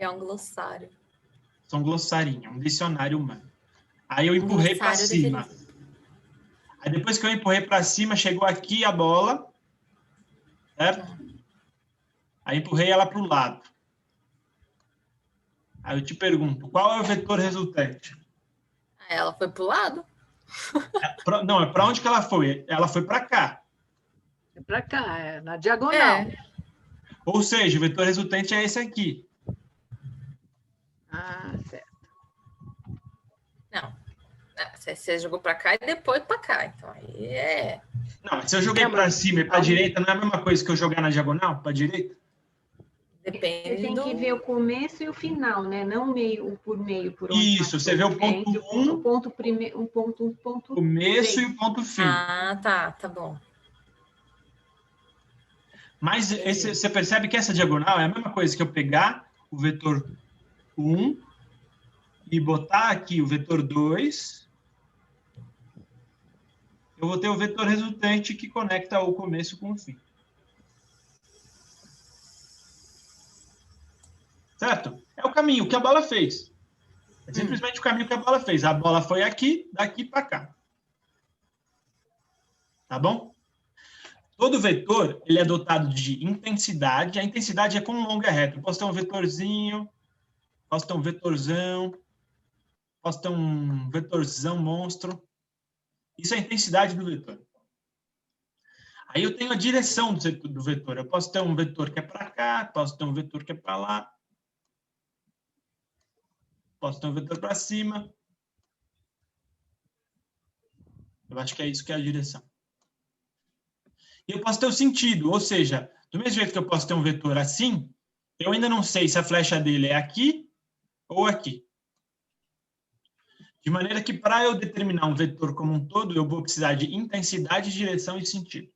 É um glossário. São glossarinho, um dicionário humano. Aí eu empurrei para cima. Aí depois que eu empurrei para cima, chegou aqui a bola, certo? Aí empurrei ela para o lado. Aí eu te pergunto, qual é o vetor resultante? Ela foi para o lado? Não, é para onde que ela foi? Ela foi para cá. É para cá, na diagonal. Ou seja, o vetor resultante é esse aqui. Certo. Não. Você jogou para cá e depois para cá. Então, aí Não, se eu joguei para cima e para direita, não é a mesma coisa que eu jogar na diagonal, para direita? Depende. Você tem que ver o começo e o final, né? Não por meio. Por onde isso, você vê o ponto 1, o ponto primeiro, o ponto começo 3. E o ponto fim. Tá bom. Mas você percebe que essa diagonal é a mesma coisa que eu pegar o vetor 1 e botar aqui o vetor 2, eu vou ter o vetor resultante que conecta o começo com o fim. Certo? É o caminho que a bola fez. É simplesmente o caminho que a bola fez. A bola foi aqui, daqui para cá. Tá bom? Todo vetor, ele é dotado de intensidade. A intensidade é como um longa reta. Eu posso ter um vetorzinho, posso ter um vetorzão, posso ter um vetorzão monstro. Isso é a intensidade do vetor. Aí eu tenho a direção do vetor. Eu posso ter um vetor que é para cá, posso ter um vetor que é para lá, posso ter um vetor para cima. Eu acho que é isso que é a direção. E eu posso ter o sentido, ou seja, Do mesmo jeito que eu posso ter um vetor assim, eu ainda não sei se a flecha dele é aqui ou aqui. De maneira que, para eu determinar um vetor como um todo, eu vou precisar de intensidade, direção e sentido.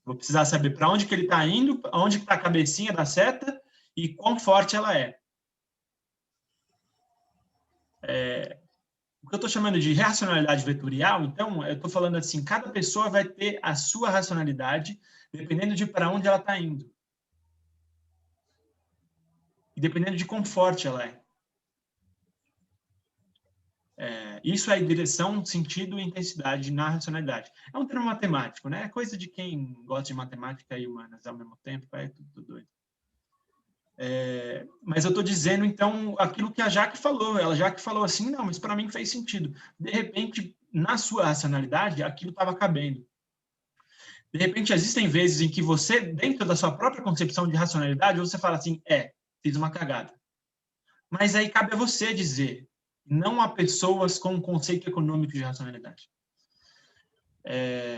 Vou precisar saber para onde que ele está indo, onde está a cabecinha da seta e quão forte ela é. O que eu estou chamando de racionalidade vetorial, então, eu estou falando assim, cada pessoa vai ter a sua racionalidade dependendo de para onde ela está indo. E dependendo de quão forte ela é. Isso é direção, sentido e intensidade na racionalidade. É um termo matemático, né? É coisa de quem gosta de matemática e humanas ao mesmo tempo, é tudo doido. Mas eu estou dizendo, então, aquilo que a Jaque falou. A Jaque falou assim, não, mas para mim fez sentido. De repente, na sua racionalidade, aquilo estava cabendo. De repente, existem vezes em que você, dentro da sua própria concepção de racionalidade, você fala assim, fiz uma cagada. Mas aí cabe a você dizer, não há pessoas com um conceito econômico de racionalidade.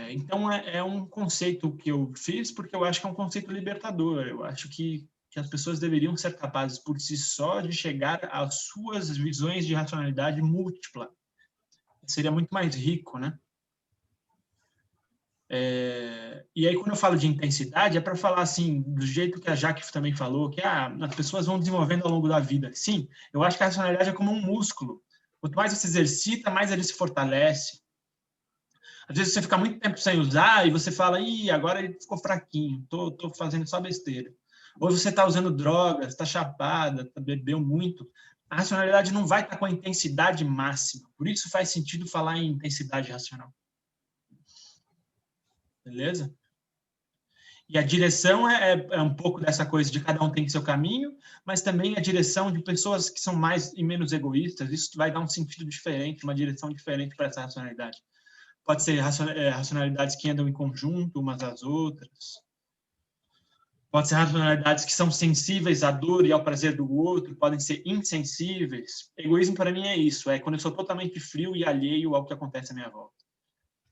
Então, é um conceito que eu fiz porque eu acho que é um conceito libertador. Eu acho que as pessoas deveriam ser capazes, por si só, de chegar às suas visões de racionalidade múltipla. Seria muito mais rico, né? E aí, quando eu falo de intensidade, é para falar assim, do jeito que a Jaque também falou, que as pessoas vão desenvolvendo ao longo da vida. Sim, eu acho que a racionalidade é como um músculo. Quanto mais você exercita, mais ele se fortalece. Às vezes você fica muito tempo sem usar e você fala, agora ele ficou fraquinho, tô fazendo só besteira. Ou você está usando drogas, está chapada, bebeu muito. A racionalidade não vai estar com a intensidade máxima. Por isso faz sentido falar em intensidade racional. Beleza? E a direção é um pouco dessa coisa de cada um tem seu caminho, mas também a direção de pessoas que são mais e menos egoístas. Isso vai dar um sentido diferente, uma direção diferente para essa racionalidade. Pode ser racionalidades que andam em conjunto umas às outras. Pode ser racionalidades que são sensíveis à dor e ao prazer do outro, podem ser insensíveis. Egoísmo, para mim, é isso. É quando eu sou totalmente frio e alheio ao que acontece à minha volta.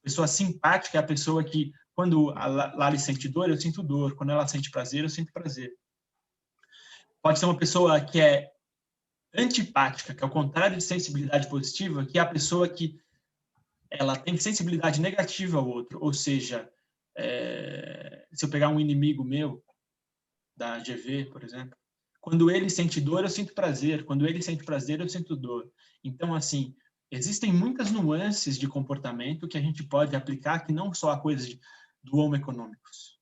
Pessoa simpática é a pessoa que, quando a Lali sente dor, eu sinto dor. Quando ela sente prazer, eu sinto prazer. Pode ser uma pessoa que é antipática, que é o contrário de sensibilidade positiva, que é a pessoa que ela tem sensibilidade negativa ao outro. Ou seja, se eu pegar um inimigo meu, da GV, por exemplo, quando ele sente dor, eu sinto prazer. Quando ele sente prazer, eu sinto dor. Então, assim, existem muitas nuances de comportamento que a gente pode aplicar, que não só a coisas do homo econômicos.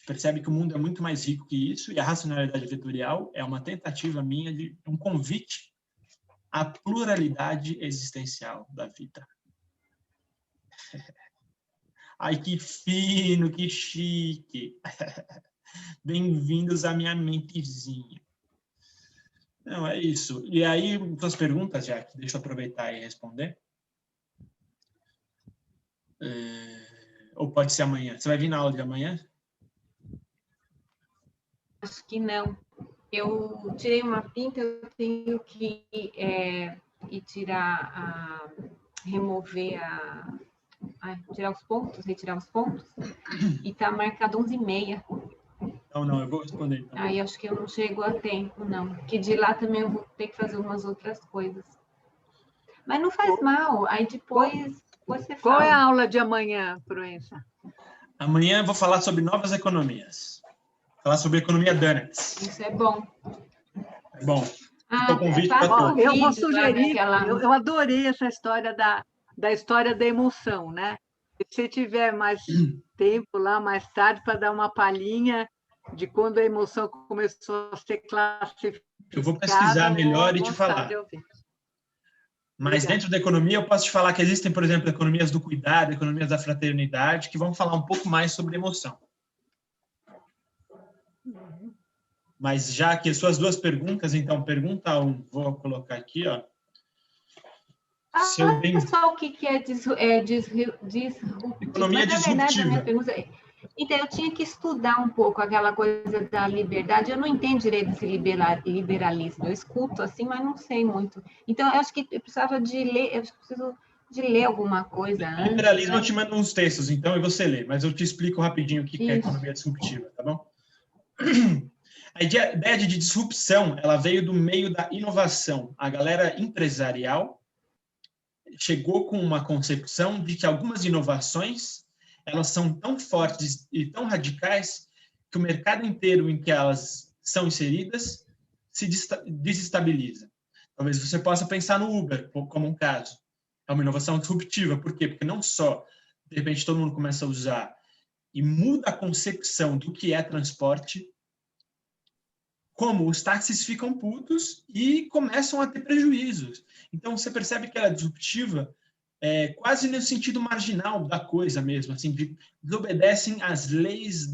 Percebe que o mundo é muito mais rico que isso, e a racionalidade vetorial é uma tentativa minha de um convite à pluralidade existencial da vida. Ai, que fino, que chique. Bem-vindos à minha mentezinha. Não, é isso. E aí, suas perguntas, Jaque, deixa eu aproveitar e responder. Ou pode ser amanhã. Você vai vir na aula de amanhã? Acho que não. Eu tirei uma pinta, eu tenho que ir tirar remover tirar os pontos, retirar os pontos, e está marcado 11h30. Não, eu vou responder. Então. Aí acho que eu não chego a tempo, não. Que de lá também eu vou ter que fazer umas outras coisas. Mas não faz mal, aí depois você fala. Qual é a aula de amanhã, Proença? Amanhã eu vou falar sobre novas economias. Falar sobre economia Donuts. Isso é bom. É bom. Fica o convite para todos. Eu vou sugerir, eu adorei essa história da história da emoção, né? Se tiver mais tempo lá, mais tarde, para dar uma palhinha de quando a emoção começou a ser classificada. Eu vou pesquisar melhor e te falar. Mas dentro da economia, eu posso te falar que existem, por exemplo, economias do cuidado, economias da fraternidade, que vão falar um pouco mais sobre emoção. Mas já que suas duas perguntas, então, pergunta 1, vou colocar aqui, ó. Só o que é disruptivo. Economia disruptiva. Então, eu tinha que estudar um pouco aquela coisa da liberdade. Eu não entendo direito desse liberalismo. Eu escuto assim, mas não sei muito. Então, eu acho que eu precisava de ler, eu preciso de ler alguma coisa antes. Liberalismo, né? eu te mando uns textos, então, e você lê, mas eu te explico rapidinho o que é economia disruptiva, tá bom? A ideia de disrupção, ela veio do meio da inovação. A galera empresarial chegou com uma concepção de que algumas inovações, elas são tão fortes e tão radicais que o mercado inteiro em que elas são inseridas se desestabiliza. Talvez você possa pensar no Uber como um caso. É uma inovação disruptiva. Por quê? Porque não só, de repente, todo mundo começa a usar e muda a concepção do que é transporte, como os táxis ficam putos e começam a ter prejuízos. Então, você percebe que ela é disruptiva quase no sentido marginal da coisa mesmo, assim, desobedecem às leis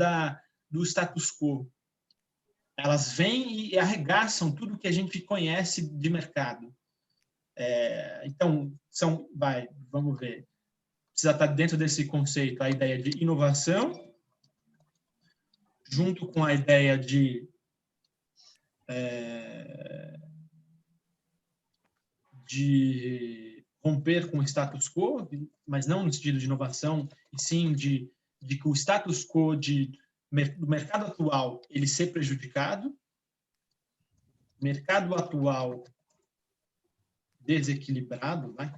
do status quo. Elas vêm e arregaçam tudo que a gente conhece de mercado. Então, vamos ver. Precisa estar dentro desse conceito a ideia de inovação, junto com a ideia de romper com o status quo, mas não no sentido de inovação, e sim de que o status quo do mercado atual ele ser prejudicado, mercado atual desequilibrado, né?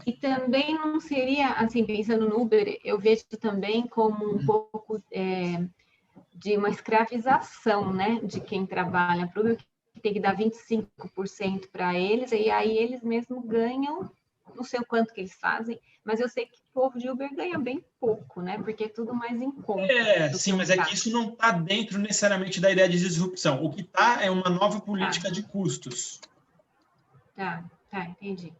E também não seria, assim, pensando no Uber, eu vejo também como um pouco de uma escravização, né, de quem trabalha para o Uber, que tem que dar 25% para eles, e aí eles mesmos ganham, não sei o quanto que eles fazem, mas eu sei que o povo de Uber ganha bem pouco, né, porque é tudo mais em conta. Sim, mas é que isso não está dentro necessariamente da ideia de disrupção. O que está é uma nova política de custos. Tá, entendi.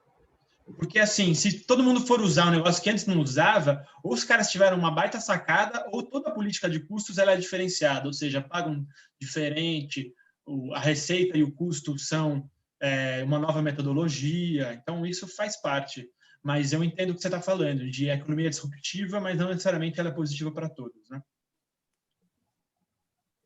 Porque, assim, se todo mundo for usar um negócio que antes não usava, ou os caras tiveram uma baita sacada, ou toda a política de custos ela é diferenciada, ou seja, pagam diferente, a receita e o custo são uma nova metodologia, então isso faz parte. Mas eu entendo o que você está falando, de economia disruptiva, mas não necessariamente ela é positiva para todos, né?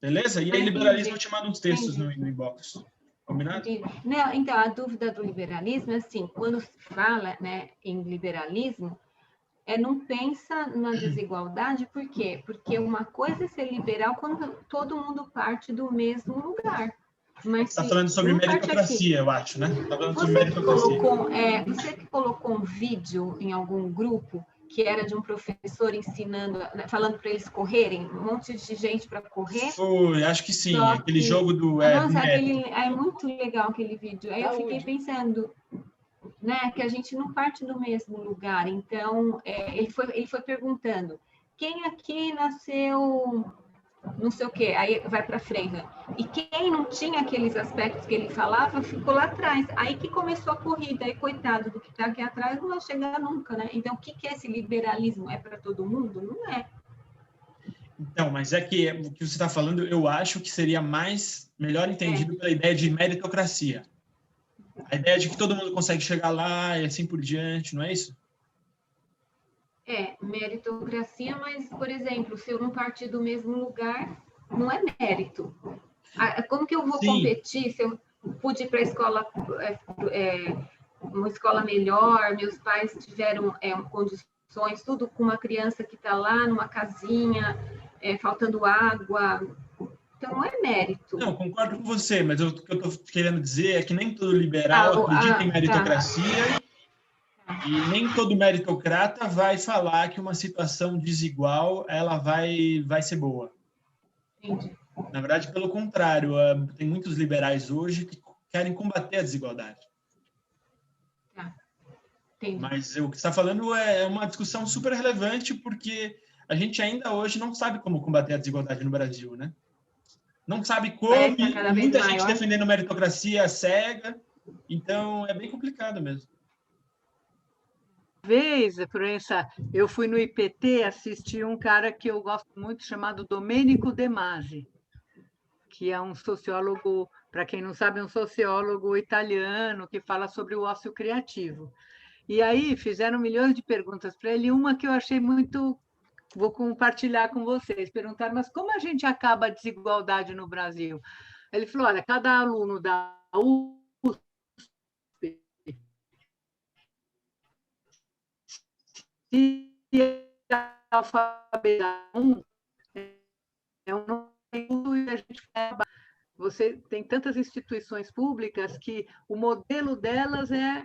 Beleza? E aí, liberalismo, eu te mando uns textos no inbox. Combinado? Não, então, a dúvida do liberalismo é assim, quando se fala, né, em liberalismo, não pensa na desigualdade, por quê? Porque uma coisa é ser liberal quando todo mundo parte do mesmo lugar. Mas está falando sobre meritocracia, eu acho, né? Tá falando sobre meritocracia. Você que colocou um vídeo em algum grupo que era de um professor ensinando, falando para eles correrem, um monte de gente para correr. Foi, acho que sim, aquele jogo do... Nossa, é muito legal aquele vídeo. Aí eu fiquei pensando, né, que a gente não parte do mesmo lugar. Então, ele foi perguntando, quem aqui nasceu não sei o quê, aí vai para frente. Né? E quem não tinha aqueles aspectos que ele falava, ficou lá atrás. Aí que começou a corrida, aí coitado do que está aqui atrás, não vai chegar nunca, né? Então, o que é esse liberalismo? É para todo mundo? Não é. Então, mas o que você está falando, eu acho que seria melhor entendido pela ideia de meritocracia. A ideia de que todo mundo consegue chegar lá e assim por diante, não é isso? Meritocracia, mas, por exemplo, se eu não partir do mesmo lugar, não é mérito. Como que eu vou competir se eu pude ir para a escola, uma escola melhor, meus pais tiveram condições, tudo com uma criança que está lá numa casinha, faltando água. Então, não é mérito. Não, concordo com você, mas o que eu estou querendo dizer é que nem todo liberal acredita em meritocracia. E nem todo meritocrata vai falar que uma situação desigual ela vai ser boa. Entendi. Na verdade, pelo contrário, tem muitos liberais hoje que querem combater a desigualdade. Mas o que você está falando é uma discussão super relevante, porque a gente ainda hoje não sabe como combater a desigualdade no Brasil, né? Não sabe como, muita gente defendendo meritocracia cega, então é bem complicado mesmo. Florença, eu fui no IPT assistir um cara que eu gosto muito, chamado Domenico De Masi, que é um sociólogo, para quem não sabe, um sociólogo italiano que fala sobre o ócio criativo. E aí fizeram milhões de perguntas para ele, uma que eu achei muito... Vou compartilhar com vocês. Perguntaram, mas como a gente acaba a desigualdade no Brasil? Ele falou, olha, cada aluno da USP se alfabetização é um e a gente você tem tantas instituições públicas que o modelo delas é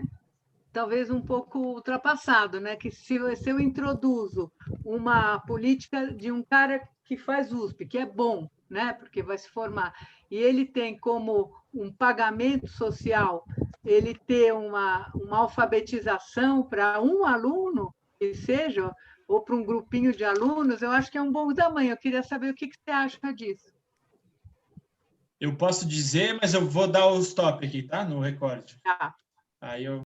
talvez um pouco ultrapassado, né? Que se eu introduzo uma política de um cara que faz USP, que é bom, né? Porque vai se formar, e ele tem como um pagamento social, ele ter uma alfabetização para um aluno, que seja, ou para um grupinho de alunos, eu acho que é um bom tamanho. Eu queria saber o que você acha disso. Eu posso dizer, mas eu vou dar o stop aqui, tá? No recorde. Tá. Aí eu